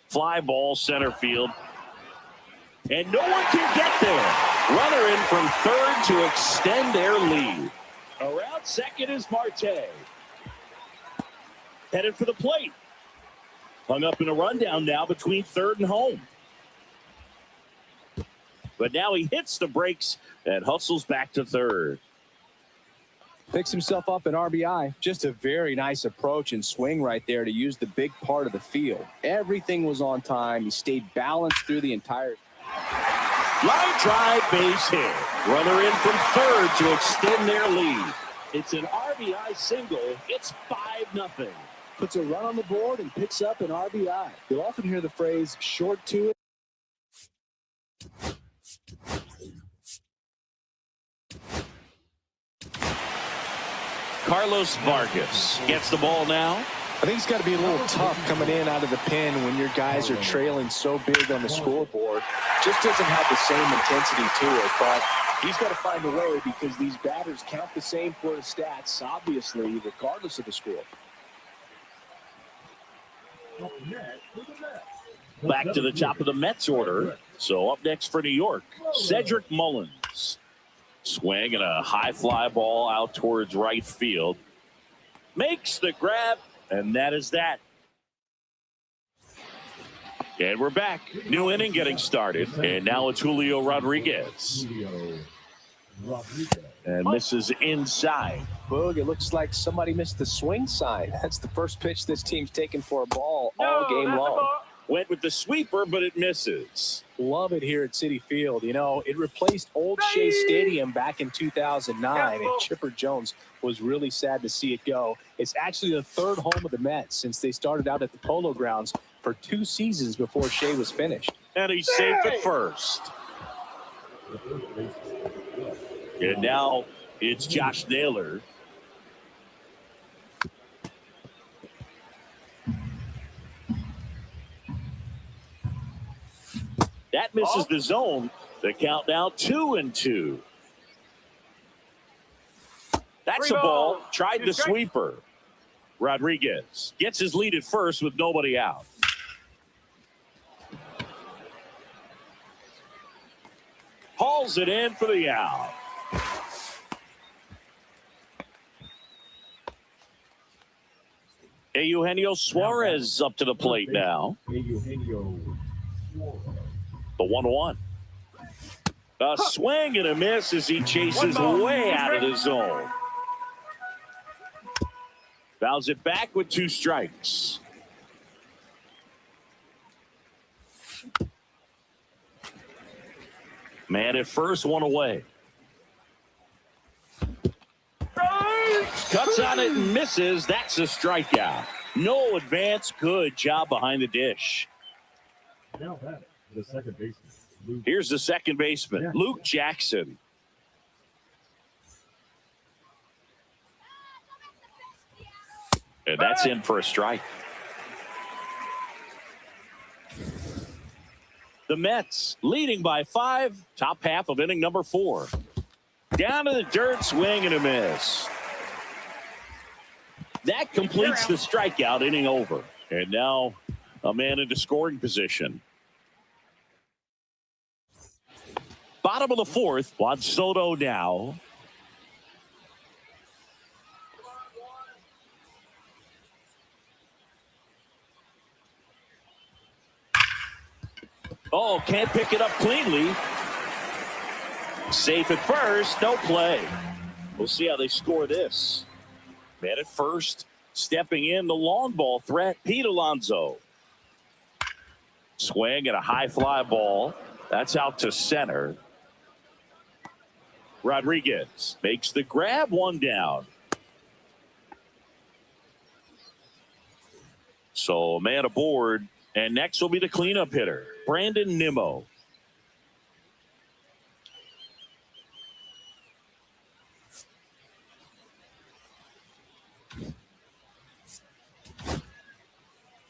Fly ball center field. And no one can get there. Runner in from 3rd to extend their lead. Around second is Marte. Headed for the plate. Hung up in a rundown now between 3rd and home. But now he hits the brakes and hustles back to 3rd. Picks himself up an RBI. Just a very nice approach and swing right there to use the big part of the field. Everything was on time. He stayed balanced through the entire. Line drive, base hit. Runner in from 3rd to extend their lead. It's an RBI single. It's 5-0. Puts a run on the board and picks up an RBI. You'll often hear the phrase short to it. Carlos Vargas gets the ball now. I think it's got to be a little tough coming in out of the pen when your guys are trailing so big on the scoreboard. Just doesn't have the same intensity to it, but he's got to find a way because these batters count the same for the stats, obviously, regardless of the score. Back to the top of the Mets order. So up next for New York, Cedric Mullins. Swing and a high fly ball out towards right field. Makes the grab, and that is that. And we're back. New inning getting started. And now it's Julio Rodriguez. And this is inside. Boog, it looks like somebody missed the swing sign. That's the first pitch this team's taken for a ball all game long. Went with the sweeper, but it misses. Love it here at Citi Field. You know, it replaced Old Shea Stadium back in 2009, and Chipper Jones was really sad to see it go. It's actually the third home of the Mets since they started out at the Polo Grounds for 2 seasons before Shea was finished. And he's safe at first. And now it's Josh Naylor. That misses the zone. The count now 2-2. That's a ball. Tried the sweeper. Rodriguez gets his lead at first with nobody out. Hauls it in for the out. Eugenio Suarez up to the plate now. The 1-1. A swing and a miss as he chases way out of the zone. Fouls it back with 2 strikes. Man at first, 1 away. Cuts on it and misses. That's a strikeout. No advance. Good job behind the dish. Now that the second baseman. Here's the second baseman, Luke Jackson. And that's in for a strike. The Mets leading by 5, top half of inning number 4. Down to the dirt, swing and a miss. That completes the strikeout, inning over. And now a man into scoring position. Bottom of the 4th, Juan Soto now. Oh, can't pick it up cleanly. Safe at first, no play. We'll see how they score this. Man at first, stepping in the long ball threat, Pete Alonso. Swing and a high fly ball. That's out to center. Rodriguez makes the grab, 1 down. So a man aboard, and next will be the cleanup hitter, Brandon Nimmo.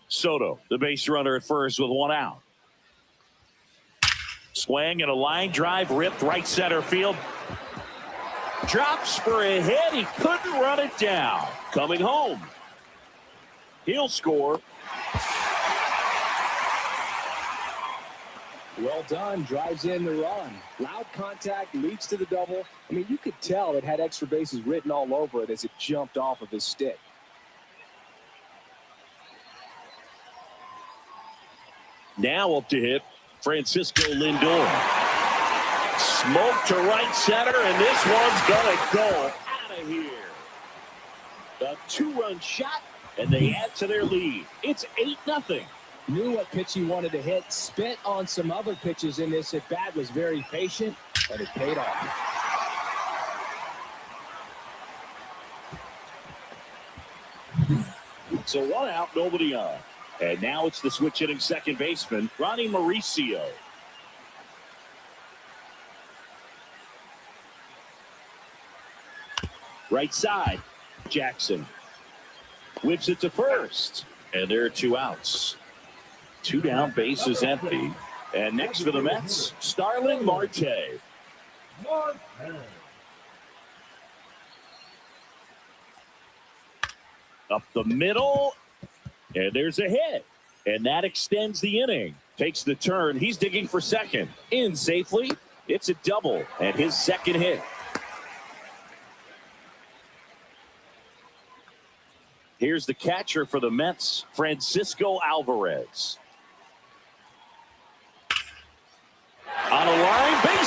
Soto, the base runner at first with 1 out. Swing and a line drive ripped right center field. Drops for a hit. He couldn't run it down. Coming home. He'll score. Well done. Drives in the run. Loud contact, leads to the double. I mean, you could tell it had extra bases written all over it as it jumped off of his stick. Now up to hit Francisco Lindor. Smoke to right center, and this one's going to go out of here. A 2-run shot, and they add to their lead. It's 8-0. Knew what pitch he wanted to hit. Spent on some other pitches in this at bat. Was very patient, and it paid off. So 1 out, nobody on. And now it's the switch hitting second baseman, Ronnie Mauricio. Right side, Jackson. Whips it to first. And there are 2 outs. 2 down, bases empty. And next for the Mets, Starling Marte. Up the middle. And there's a hit. And that extends the inning. Takes the turn. He's digging for second. In safely. It's a double. And his second hit. Here's the catcher for the Mets, Francisco Alvarez.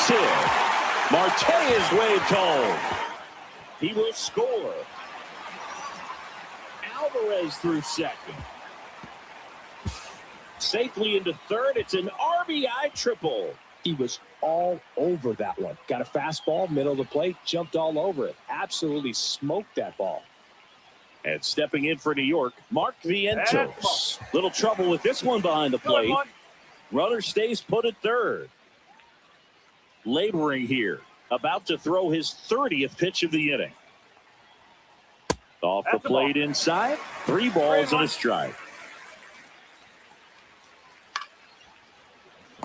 base hit. Marte is waved home. He will score. Alvarez through second. Safely into third. It's an RBI triple. He was all over that one. Got a fastball, middle of the plate, jumped all over it. Absolutely smoked that ball. And stepping in for New York, Mark Vientos. Little trouble with this one behind the plate. Runner stays put at third. Laboring here. About to throw his 30th pitch of the inning. Off the plate inside. 3 balls and a strike.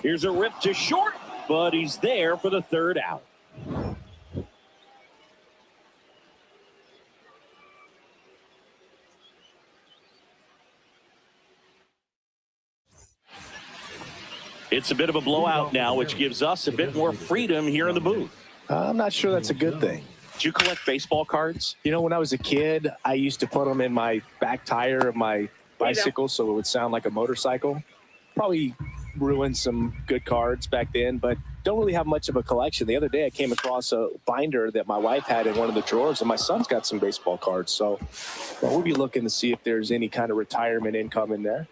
Here's a rip to short, but he's there for the third out. It's a bit of a blowout now, which gives us a bit more freedom here in the booth. I'm not sure that's a good thing. Do you collect baseball cards? You know, when I was a kid, I used to put them in my back tire of my bicycle so it would sound like a motorcycle. Probably ruined some good cards back then, but don't really have much of a collection. The other day I came across a binder that my wife had in one of the drawers, and my son's got some baseball cards. So we'll be looking to see if there's any kind of retirement income in there.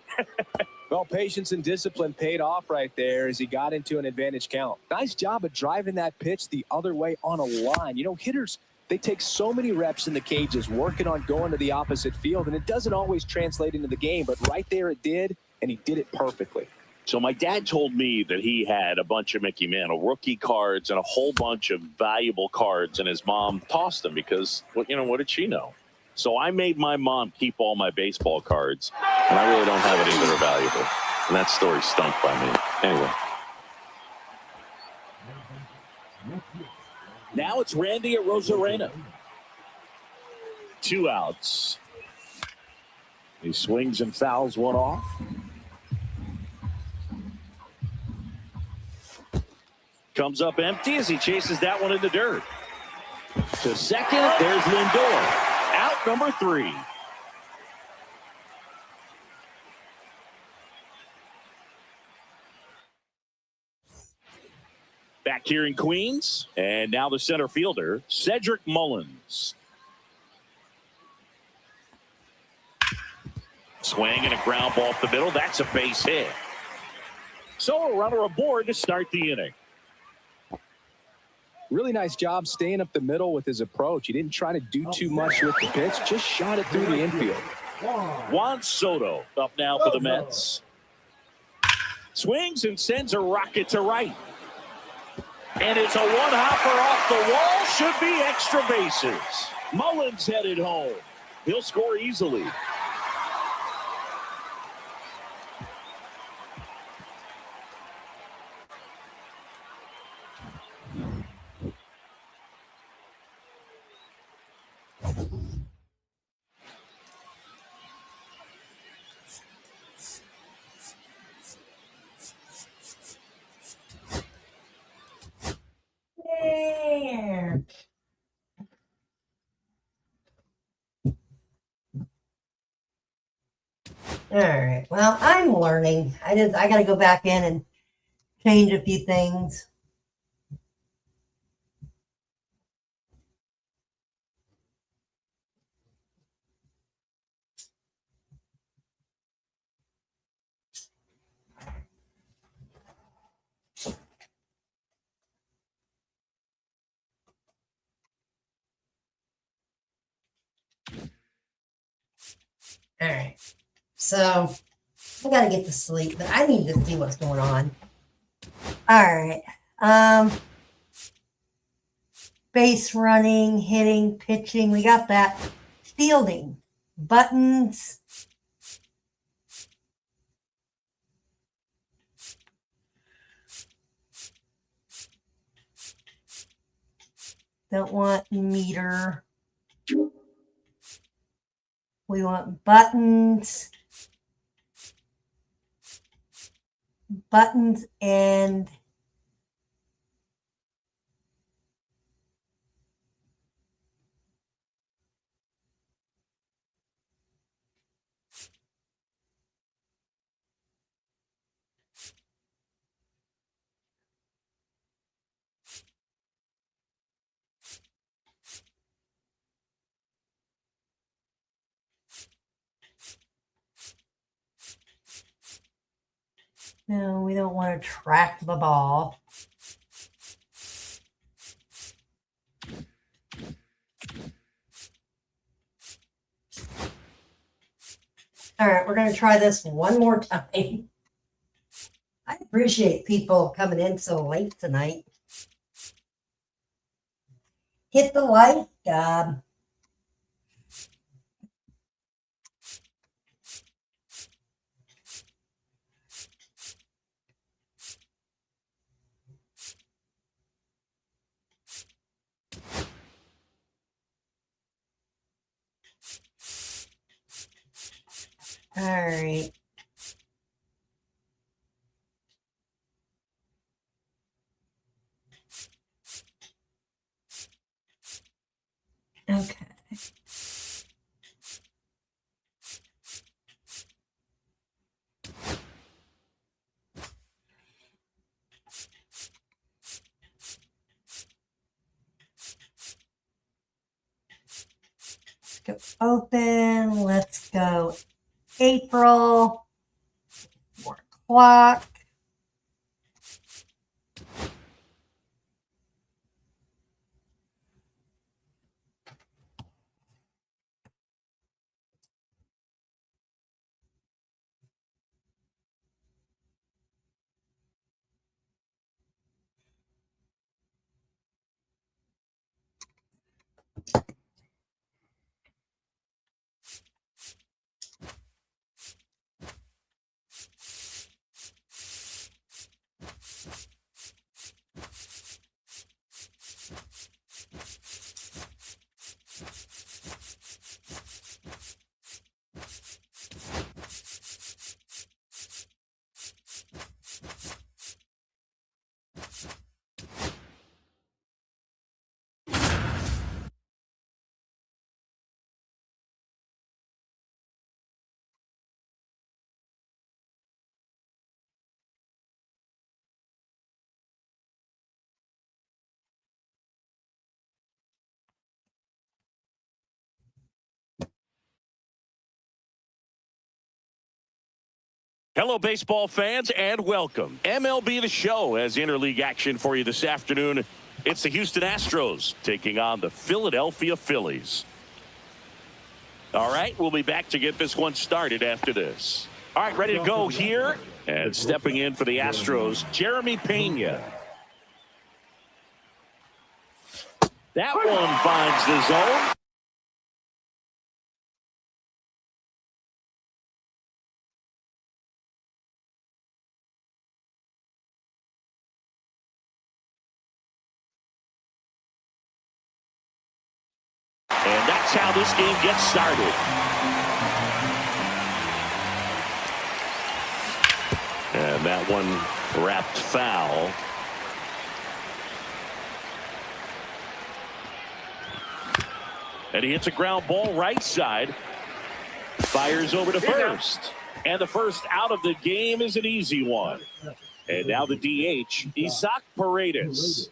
Well, patience and discipline paid off right there as he got into an advantage count. Nice job of driving that pitch the other way on a line. You know, hitters, they take so many reps in the cages working on going to the opposite field, and it doesn't always translate into the game, but right there it did, and he did it perfectly. So my dad told me that he had a bunch of Mickey Mantle rookie cards and a whole bunch of valuable cards, and his mom tossed them because, well, you know, what did she know? So I made my mom keep all my baseball cards, and I really don't have any that are valuable. And that story stunk by me. Anyway. Now it's Randy Arozarena. 2 outs. He swings and fouls one off. Comes up empty as he chases that one in the dirt. To second, there's Lindor. Out number 3. Back here in Queens, and now the center fielder, Cedric Mullins. Swing and a ground ball up the middle. That's a base hit. So a runner aboard to start the inning. Really nice job staying up the middle with his approach. He didn't try to do too much with the pitch, just shot it through the infield. Juan Soto up now for the Mets. Swings and sends a rocket to right. And it's a one-hopper off the wall. Should be extra bases. Mullins headed home. He'll score easily. Yeah. All right. Well, I'm learning. I got to go back in and change a few things. All right. So I got to get to sleep, but I need to see what's going on. All right. Base running, hitting, pitching. We got that. Fielding, buttons. Don't want meter. We want buttons. Buttons and No, we don't want to track the ball. All right, we're going to try this one more time. I appreciate people coming in so late tonight. Hit the like. All right. Okay. Let's go open. Let's go April. 4 o'clock. Hello, baseball fans, and welcome. MLB The Show has interleague action for you this afternoon. It's the Houston Astros taking on the Philadelphia Phillies. All right, we'll be back to get this one started after this. All right, ready to go here. And stepping in for the Astros, Jeremy Pena. That one finds the zone. And that's how this game gets started. And that one wrapped foul. And he hits a ground ball right side. Fires over to first. And the first out of the game is an easy one. And now the DH, Isaac Paredes.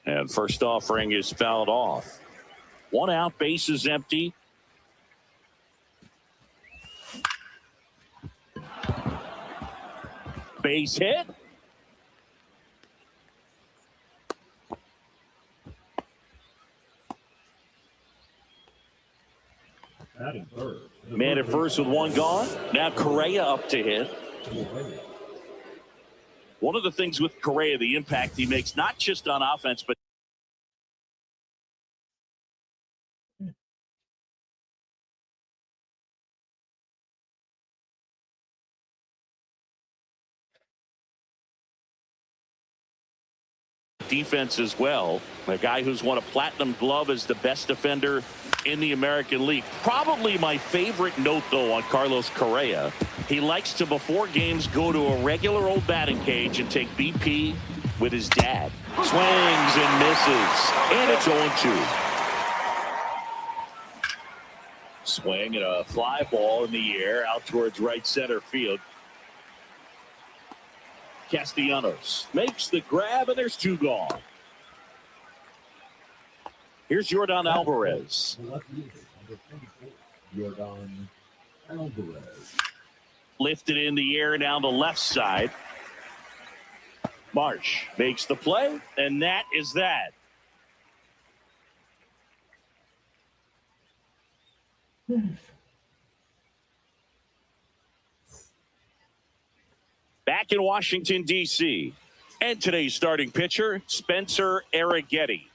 And first offering is fouled off. 1 out, base is empty. Base hit. Man at first with 1 gone. Now Correa up to hit. One of the things with Correa, the impact he makes, not just on offense, but defense as well. A guy who's won a platinum glove as the best defender in the American League. Probably my favorite note, though, on Carlos Correa. He likes to, before games, go to a regular old batting cage and take BP with his dad. Swings and misses. And it's 0-2. Swing and a fly ball in the air out towards right center field. Castellanos makes the grab, and there's 2 gone. Here's Yordan Alvarez. Lifted in the air down the left side. Marsh makes the play, and that is that. Back in Washington, D.C., and today's starting pitcher, Spencer Arrighetti.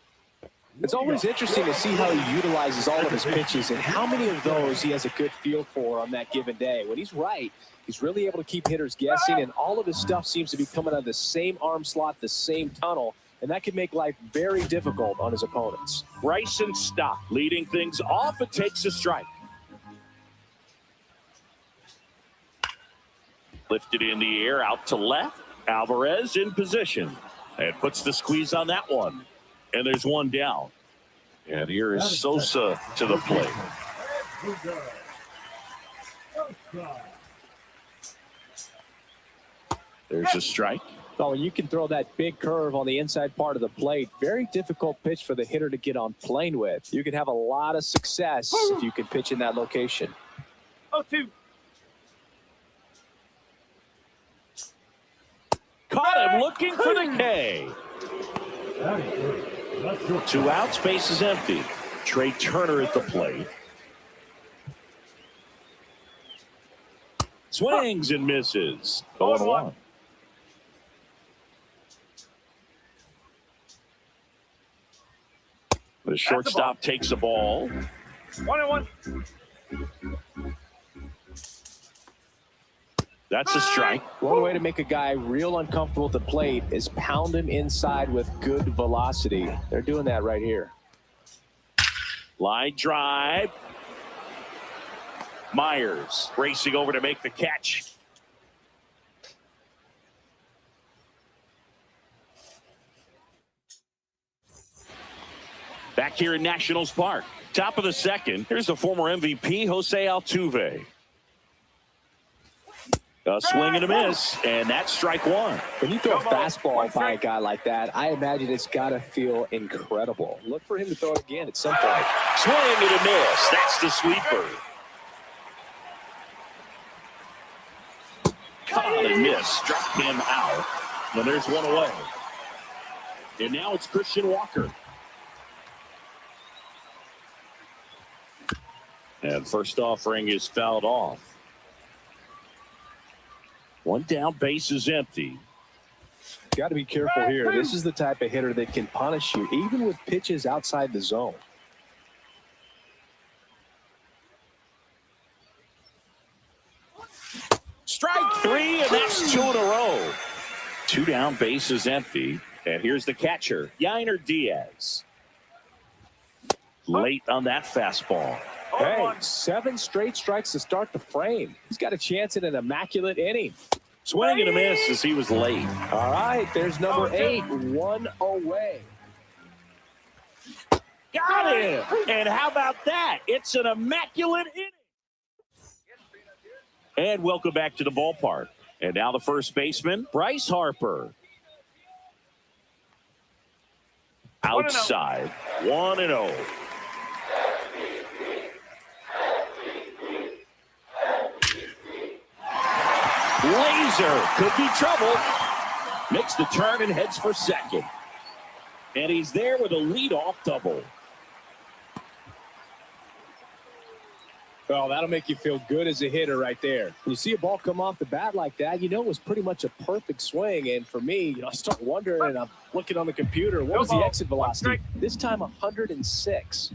It's always interesting to see how he utilizes all of his pitches and how many of those he has a good feel for on that given day. When he's right, he's really able to keep hitters guessing, and all of his stuff seems to be coming out of the same arm slot, the same tunnel, and that can make life very difficult on his opponents. Bryson Stott leading things off. It takes a strike. Lifted in the air out to left. Alvarez in position and puts the squeeze on that one. And there's one down. And here is Sosa to the plate. There's a strike. Oh, and you can throw that big curve on the inside part of the plate. Very difficult pitch for the hitter to get on plane with. You can have a lot of success if you can pitch in that location. 0-2. Caught him looking for the K. 2 outs, base is empty. Trey Turner at the plate. Swings and misses. 0-1. The shortstop takes the ball. 1-1. That's a strike. One way to make a guy real uncomfortable at the plate is pound him inside with good velocity. They're doing that right here. Line drive. Myers racing over to make the catch. Back here in Nationals Park. Top of the second. Here's the former MVP, Jose Altuve. A swing and a miss, and that's strike one. When you throw a fastball by a guy like that, I imagine it's got to feel incredible. Look for him to throw it again at some point. Swing and a miss. That's the sweeper. Caught and miss. Struck him out. And there's one away. And now it's Christian Walker. And first offering is fouled off. One down, base is empty. Got to be careful here. This is the type of hitter that can punish you, even with pitches outside the zone. Strike 3, and that's 2 in a row. 2 down, base is empty. And here's the catcher, Yainer Diaz. Late on that fastball. Hey, 7 straight strikes to start the frame. He's got a chance at an immaculate inning. Swing and a miss as he was late. All right, there's number 8, 1 away. Got him. And how about that? It's an immaculate inning. And welcome back to the ballpark. And now the first baseman, Bryce Harper. Outside, 1-0. Laser could be trouble. Makes the turn and heads for second. And he's there with a leadoff double. Well, that'll make you feel good as a hitter right there. When you see a ball come off the bat like that, you know it was pretty much a perfect swing. And for me, I start wondering, and I'm looking on the computer, what was the exit velocity? This time 106.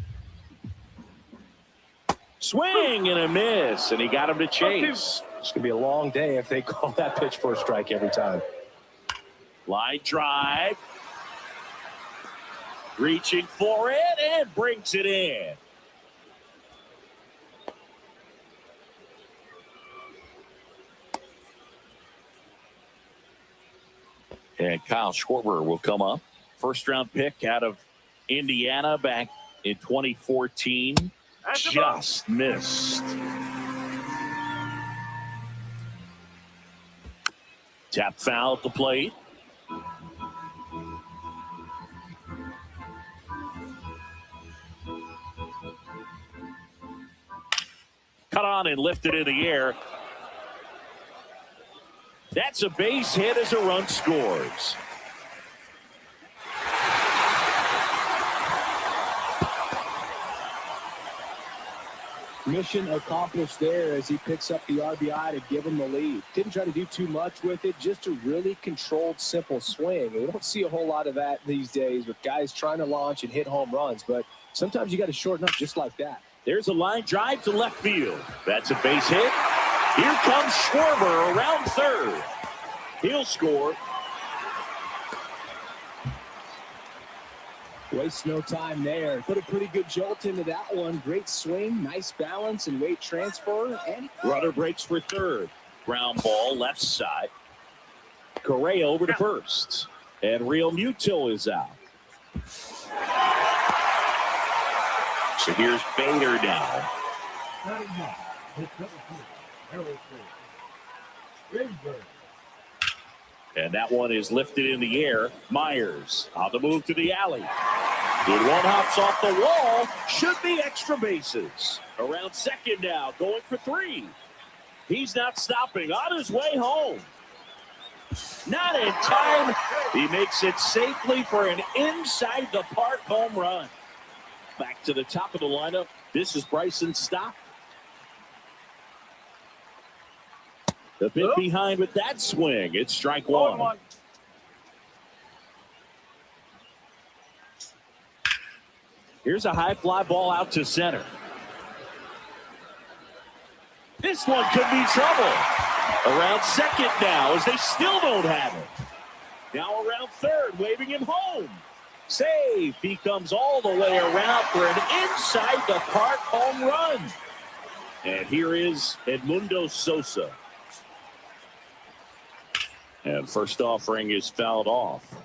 Swing and a miss, and he got him to chase. It's going to be a long day if they call that pitch for a strike every time. Line drive. Reaching for it and brings it in. And Kyle Schwarber will come up. First round pick out of Indiana back in 2014. Just missed. Tap foul at the plate. Cut on and lifted in the air. That's a base hit as a run scores. Mission accomplished there as he picks up the RBI to give him the lead. Didn't try to do too much with it, just a really controlled, simple swing. We don't see a whole lot of that these days with guys trying to launch and hit home runs, but sometimes you got to shorten up just like that. There's a line drive to left field. That's a base hit. Here comes Schwarber around third. He'll score. Waste no time there. Put a pretty good jolt into that one. Great swing, nice balance and weight transfer. And Runner breaks for third. Ground ball left side. Correa over to first. And Real Muto is out. So here's Bader now. And that one is lifted in the air. Myers on the move to the alley. Good one, hops off the wall. Should be extra bases. Around second now, going for three. He's not stopping. On his way home. Not in time. He makes it safely for an inside the park home run. Back to the top of the lineup. This is Bryson Stott. A bit behind with that swing. It's strike one. Here's a high fly ball out to center. This one could be trouble. Around second now as they still don't have it. Now around third, waving him home. Save. He comes all the way around for an inside the park home run. And here is Edmundo Sosa. And first offering is fouled off.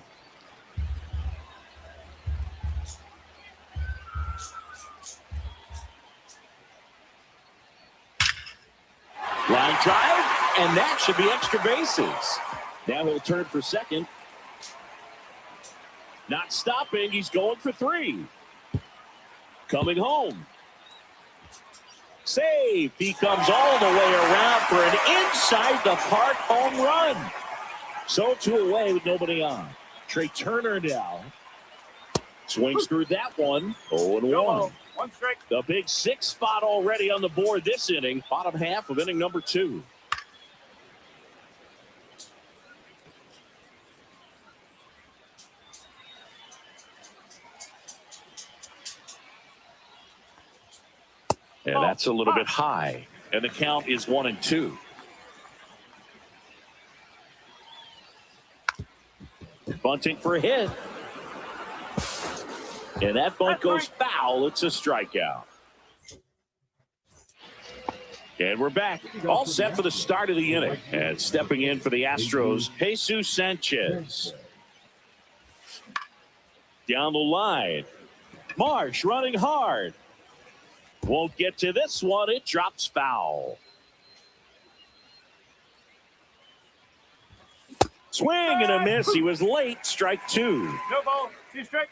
Line drive, and that should be extra bases. Now he'll turn for second. Not stopping, he's going for three. Coming home. Save. He comes all the way around for an inside the park home run. So two away with nobody on. Trey Turner now. Swings through that one. 0-1. One strike. The big six spot already on the board this inning. Bottom half of inning number 2. And that's a little bit high. And the count is 1-2. Bunting for a hit. And that bunt goes foul. It's a strikeout. And we're back. All set for the start of the inning. And stepping in for the Astros, Jesus Sanchez. Down the line. Marsh running hard. Won't get to this one. It drops foul. Swing and a miss. He was late. Strike 2. No ball. 2 strike.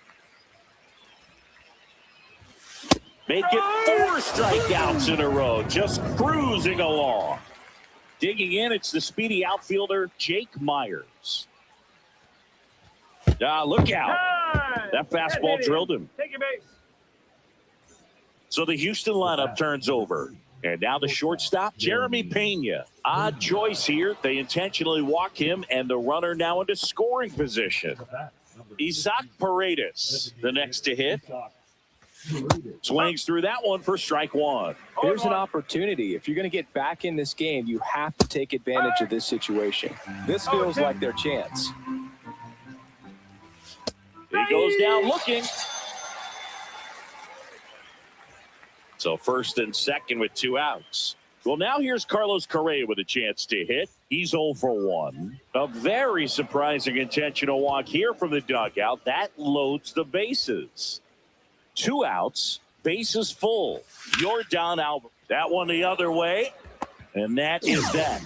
Make it 4 strikeouts in a row. Just cruising along. Digging in, it's the speedy outfielder, Jake Myers. Look out. That fastball drilled him. Take your base. So the Houston lineup turns over. And now the shortstop, Jeremy Pena. Odd choice here. They intentionally walk him, and the runner now into scoring position. Isaac Paredes, the next to hit. Swings through that one for strike 1. There's an opportunity. If you're going to get back in this game, you have to take advantage of this situation. This feels like their chance. He goes down looking. So first and second with 2 outs. Well, now here's Carlos Correa with a chance to hit. He's 0 for 1. A very surprising intentional walk here from the dugout. That loads the bases. 2 outs, bases full. Yordan Alvarez. That one the other way, and that is that.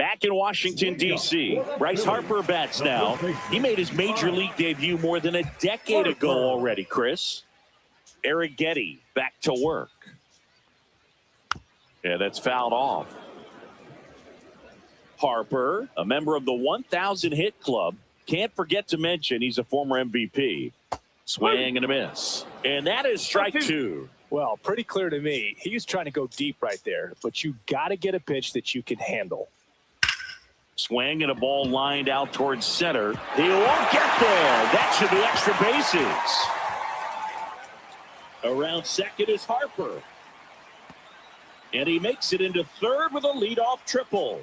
Back in Washington, D.C., Bryce Harper bats now. He made his major league debut more than a decade ago already, Chris. Eric Getty back to work. Yeah, that's fouled off. Harper, a member of the 1,000 hit club. Can't forget to mention he's a former MVP. Swing and a miss. And that is strike two. Well, pretty clear to me. He was trying to go deep right there, but you got to get a pitch that you can handle. Swing and a ball lined out towards center. He won't get there. That should be extra bases. Around second is Harper. And he makes it into third with a leadoff triple.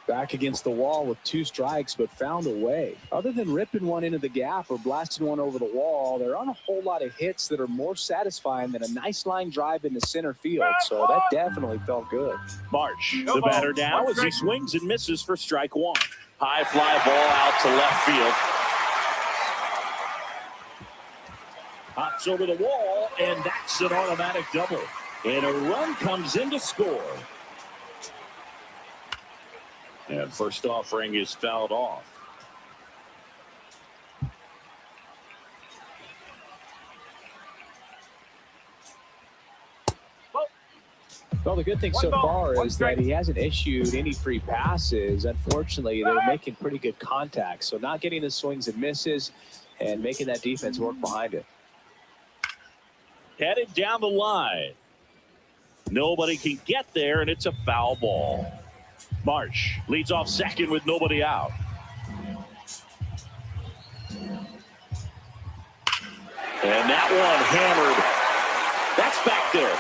Back against the wall with 2 strikes, but found a way. Other than ripping one into the gap or blasting one over the wall, there aren't a whole lot of hits that are more satisfying than a nice line drive into center field. So that definitely felt good. Marsh, the batter now as he swings and misses for strike one. High fly ball out to left field. Hops over the wall, and that's an automatic double. And a run comes in to score. And first offering is fouled off. Well, the good thing so far is that he hasn't issued any free passes. Unfortunately, they're making pretty good contact. So not getting the swings and misses and making that defense work behind it. Headed down the line. Nobody can get there, and it's a foul ball. Marsh leads off second with nobody out. And that one hammered. That's back there.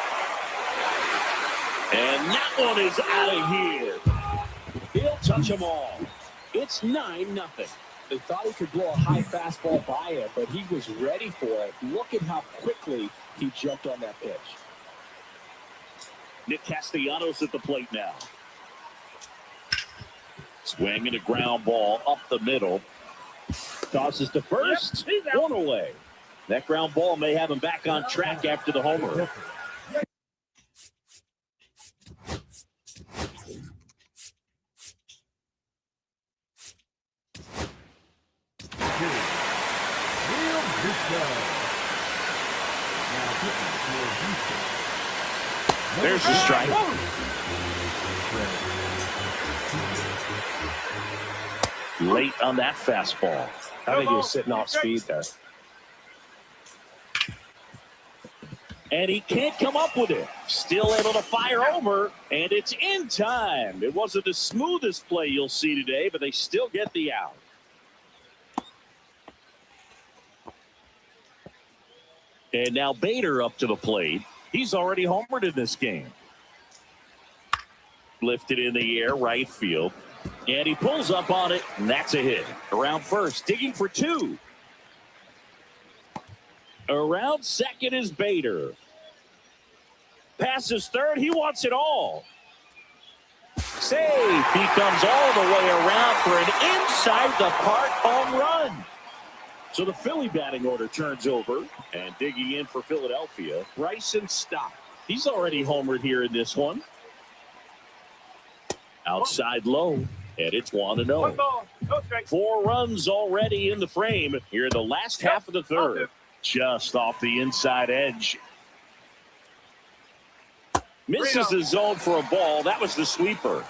And that one is out of here. He'll touch them all. It's 9-0. They thought he could blow a high fastball by it, but he was ready for it. Look at how quickly he jumped on that pitch. Nick Castellanos at the plate now. Swing and a ground ball up the middle. Tosses to first. One away. That ground ball may have him back on track after the homer. There's the strike. Late on that fastball. I think he was sitting off speed there. And he can't come up with it. Still able to fire over, and it's in time. It wasn't the smoothest play you'll see today, but they still get the out. And now Bader up to the plate. He's already homered in this game. Lifted in the air, right field. And he pulls up on it, and that's a hit. Around first, digging for 2. Around second is Bader. Passes third, he wants it all. Safe. He comes all the way around for an inside-the-park home run. So the Philly batting order turns over, and digging in for Philadelphia, Bryson Stott. He's already homered here in this one. Outside low, and it's 1-0. 4 runs already in the frame here in the last half of the third. Just off the inside edge. Misses the zone for a ball. That was the sweeper.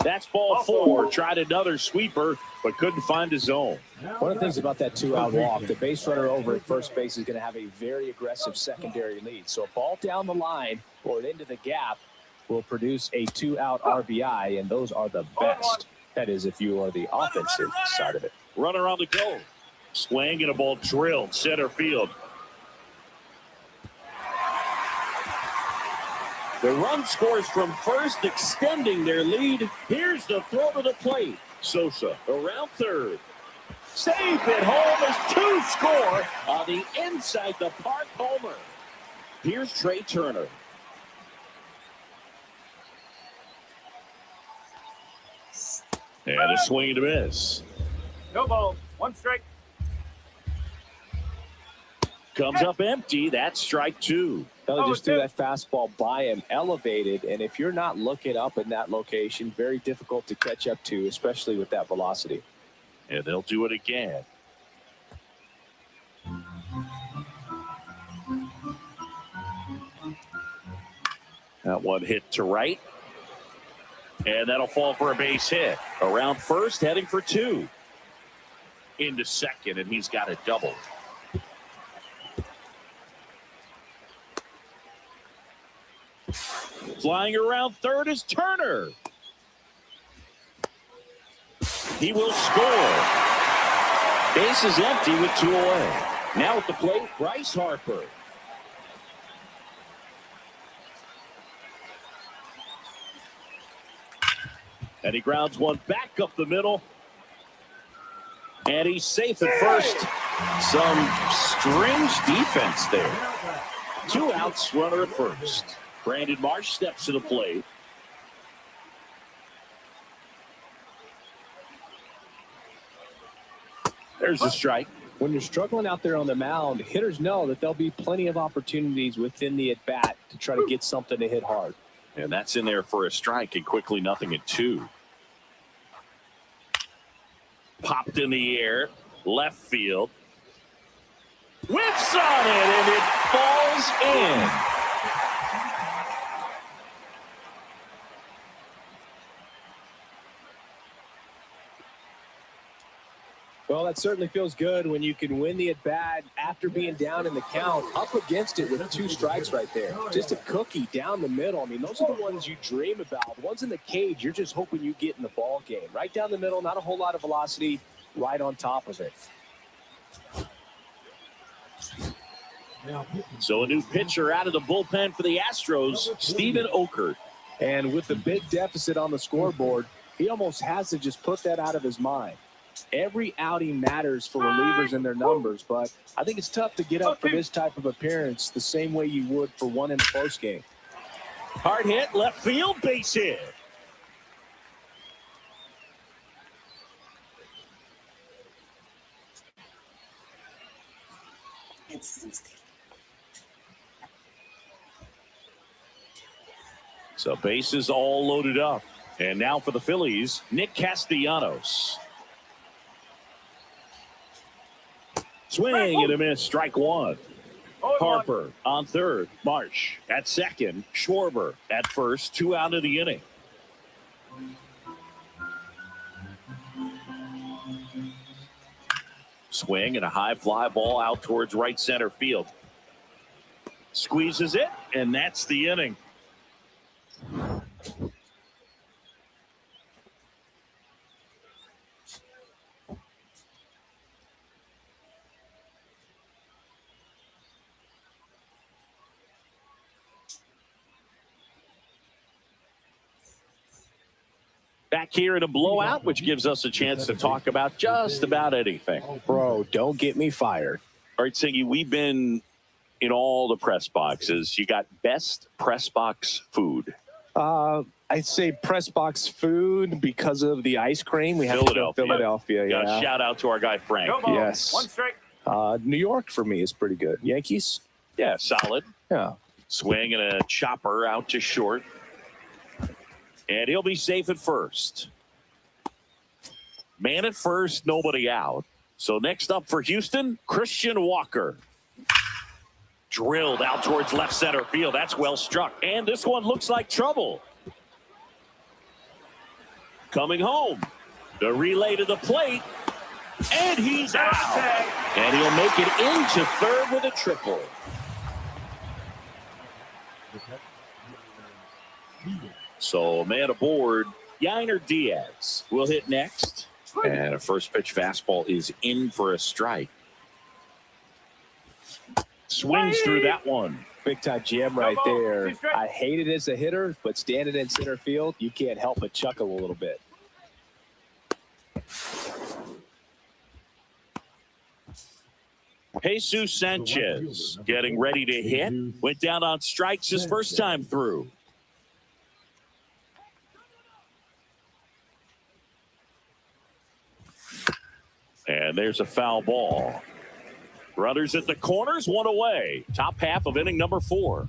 That's ball 4. Tried another sweeper, but couldn't find a zone. One of the things about that 2-out walk, the base runner over at first base is going to have a very aggressive secondary lead. So a ball down the line or into the gap will produce a 2-out RBI, and those are the best. That is, if you are the offensive side of it. Runner on the go. Swing and a ball drilled center field. The run scores from first, extending their lead. Here's the throw to the plate. Sosa around third. Safe at home as 2 score on the inside the park homer. Here's Trey Turner. And a swing and a miss. No ball. 1 strike. Comes up empty. That's strike 2. They'll just threw that fastball by him, elevated, and if you're not looking up in that location, very difficult to catch up to, especially with that velocity. And they'll do it again. That one hit to right. And that'll fall for a base hit. Around first, heading for 2. Into second, and he's got a double. Flying around third is Turner. He will score. Base is empty with 2 away. Now at the plate, Bryce Harper. And he grounds one back up the middle. And he's safe at first. Some strange defense there. 2 outs, runner at first. Brandon Marsh steps to the plate. There's a strike. When you're struggling out there on the mound, hitters know that there'll be plenty of opportunities within the at-bat to try to get something to hit hard. And that's in there for a strike, and quickly 0-2. Popped in the air, left field. Whips on it, and it falls in. Well, that certainly feels good when you can win the at-bat after being down in the count, up against it with 2 strikes right there. Just a cookie down the middle. I mean, those are the ones you dream about. The ones in the cage, you're just hoping you get in the ball game. Right down the middle, not a whole lot of velocity, right on top of it. So a new pitcher out of the bullpen for the Astros, Steven Okert. And with the big deficit on the scoreboard, he almost has to just put that out of his mind. Every outing matters for relievers and their numbers, but I think it's tough to get up for this type of appearance the same way you would for one in a close game. Hard hit, left field, base hit. So bases all loaded up. And now for the Phillies, Nick Castellanos. Swing and a miss, strike 1. Harper on third, Marsh at second, Schwarber at first, 2 out of the inning. Swing and a high fly ball out towards right center field. Squeezes it, and that's the inning. Back here in a blowout, which gives us a chance to talk about just about anything. Bro, don't get me fired. All right, Singy, we've been in all the press boxes. You got best press box food. I'd say press box food because of the ice cream. We have Philadelphia. Got Yeah. a shout out to our guy Frank. No ball. Yes. 1 strike. New York for me is pretty good. Yankees? Yeah, solid. Yeah. Swing and a chopper out to short. And he'll be safe at first. Man at first, nobody out. So next up for Houston, Christian Walker. Drilled out towards left center field. That's well struck. And this one looks like trouble. Coming home. The relay to the plate. And he's out. And he'll make it into third with a triple. So a man aboard, Yainer Diaz will hit next. And a first pitch fastball is in for a strike. Swings through that one. Big time jam right there. I hate it as a hitter, but standing in center field, you can't help but chuckle a little bit. Jesus Sanchez getting ready to hit. Went down on strikes his first time through. And there's a foul ball. Runners at the corners, one away. Top half of inning number 4.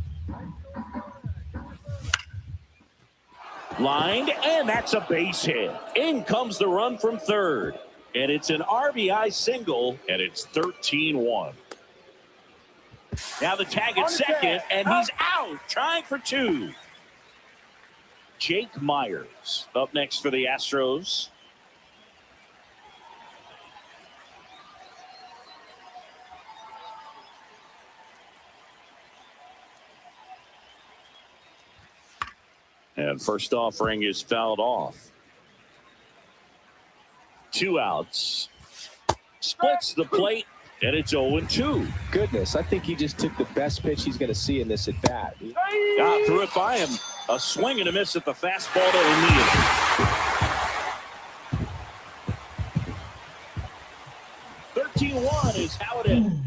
Lined, and that's a base hit. In comes the run from third. And it's an RBI single, and it's 13-1. Now the tag at second, and he's out, trying for 2. Jake Myers up next for the Astros. And first offering is fouled off. 2 outs. Splits the plate, and it's 0-2. Goodness, I think he just took the best pitch he's going to see in this at bat. Threw it by him. A swing and a miss at the fastball to O'Neill. 13-1 is how it ends.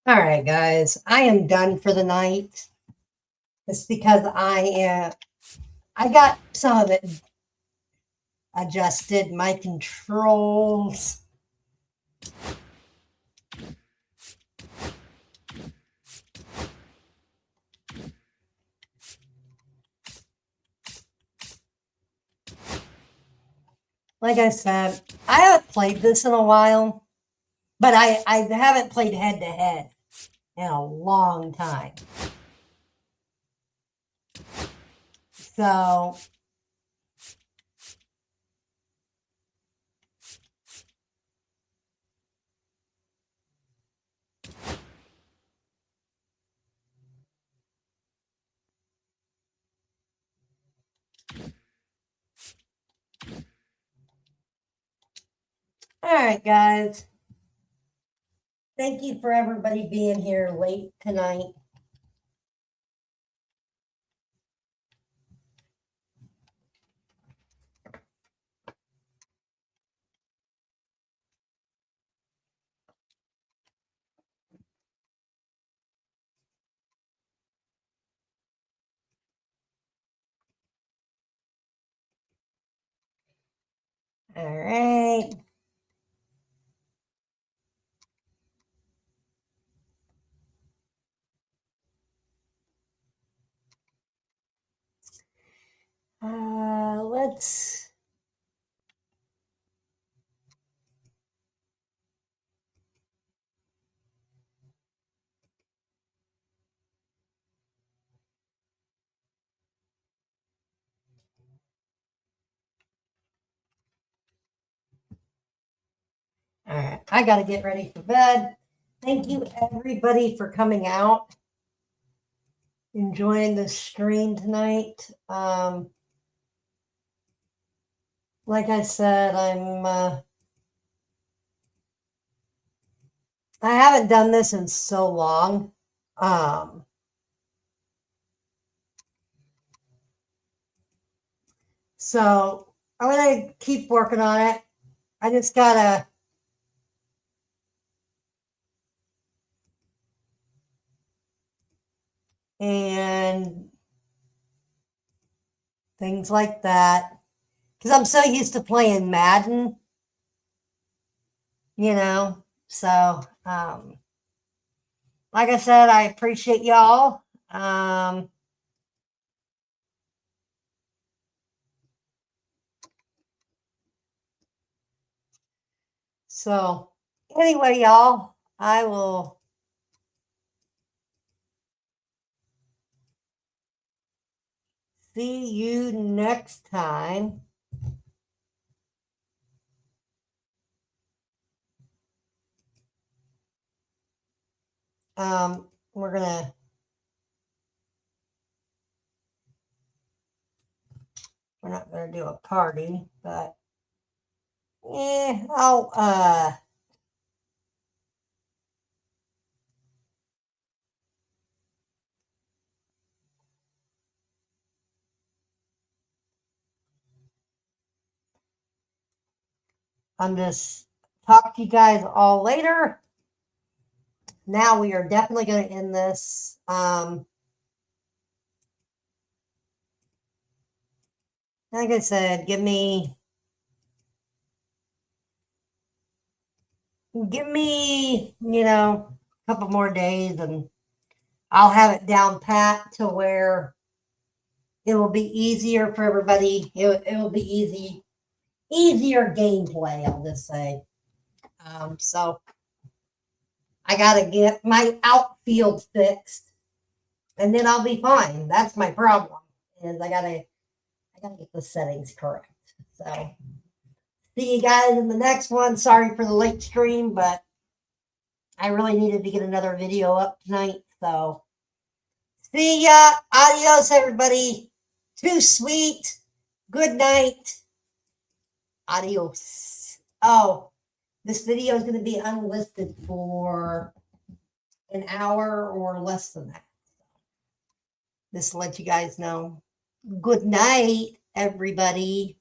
All right, guys, I am done for the night. It's because I got some of it adjusted, my controls. Like I said, I haven't played this in a while, but I haven't played head-to-head in a long time. So all right, guys. Thank you for everybody being here late tonight. All right. Let's all right, I got to get ready for bed. Thank you, everybody, for coming out, enjoying the stream tonight. Like I said, I haven't done this in so long. So I'm going to keep working on it. I just got to and things like that. Because I'm so used to playing Madden, you know. So, like I said, I appreciate y'all. So anyway, y'all, I will see you next time. We're not gonna do a party, but I'm just talk to you guys all later. Now we are definitely going to end this. Like I said, give me, you know, a couple more days and I'll have it down pat to where it will be easier for everybody. It will be easier gameplay, I'll just say. So I got to get my outfield fixed and then I'll be fine. That's my problem. Is I gotta get the settings correct. So see you guys in the next one. Sorry for the late stream, but I really needed to get another video up tonight. So see ya. Adios, everybody. Too sweet. Good night. Adios. Oh, this video is going to be unlisted for an hour or less than that. Just to let you guys know. Good night, everybody.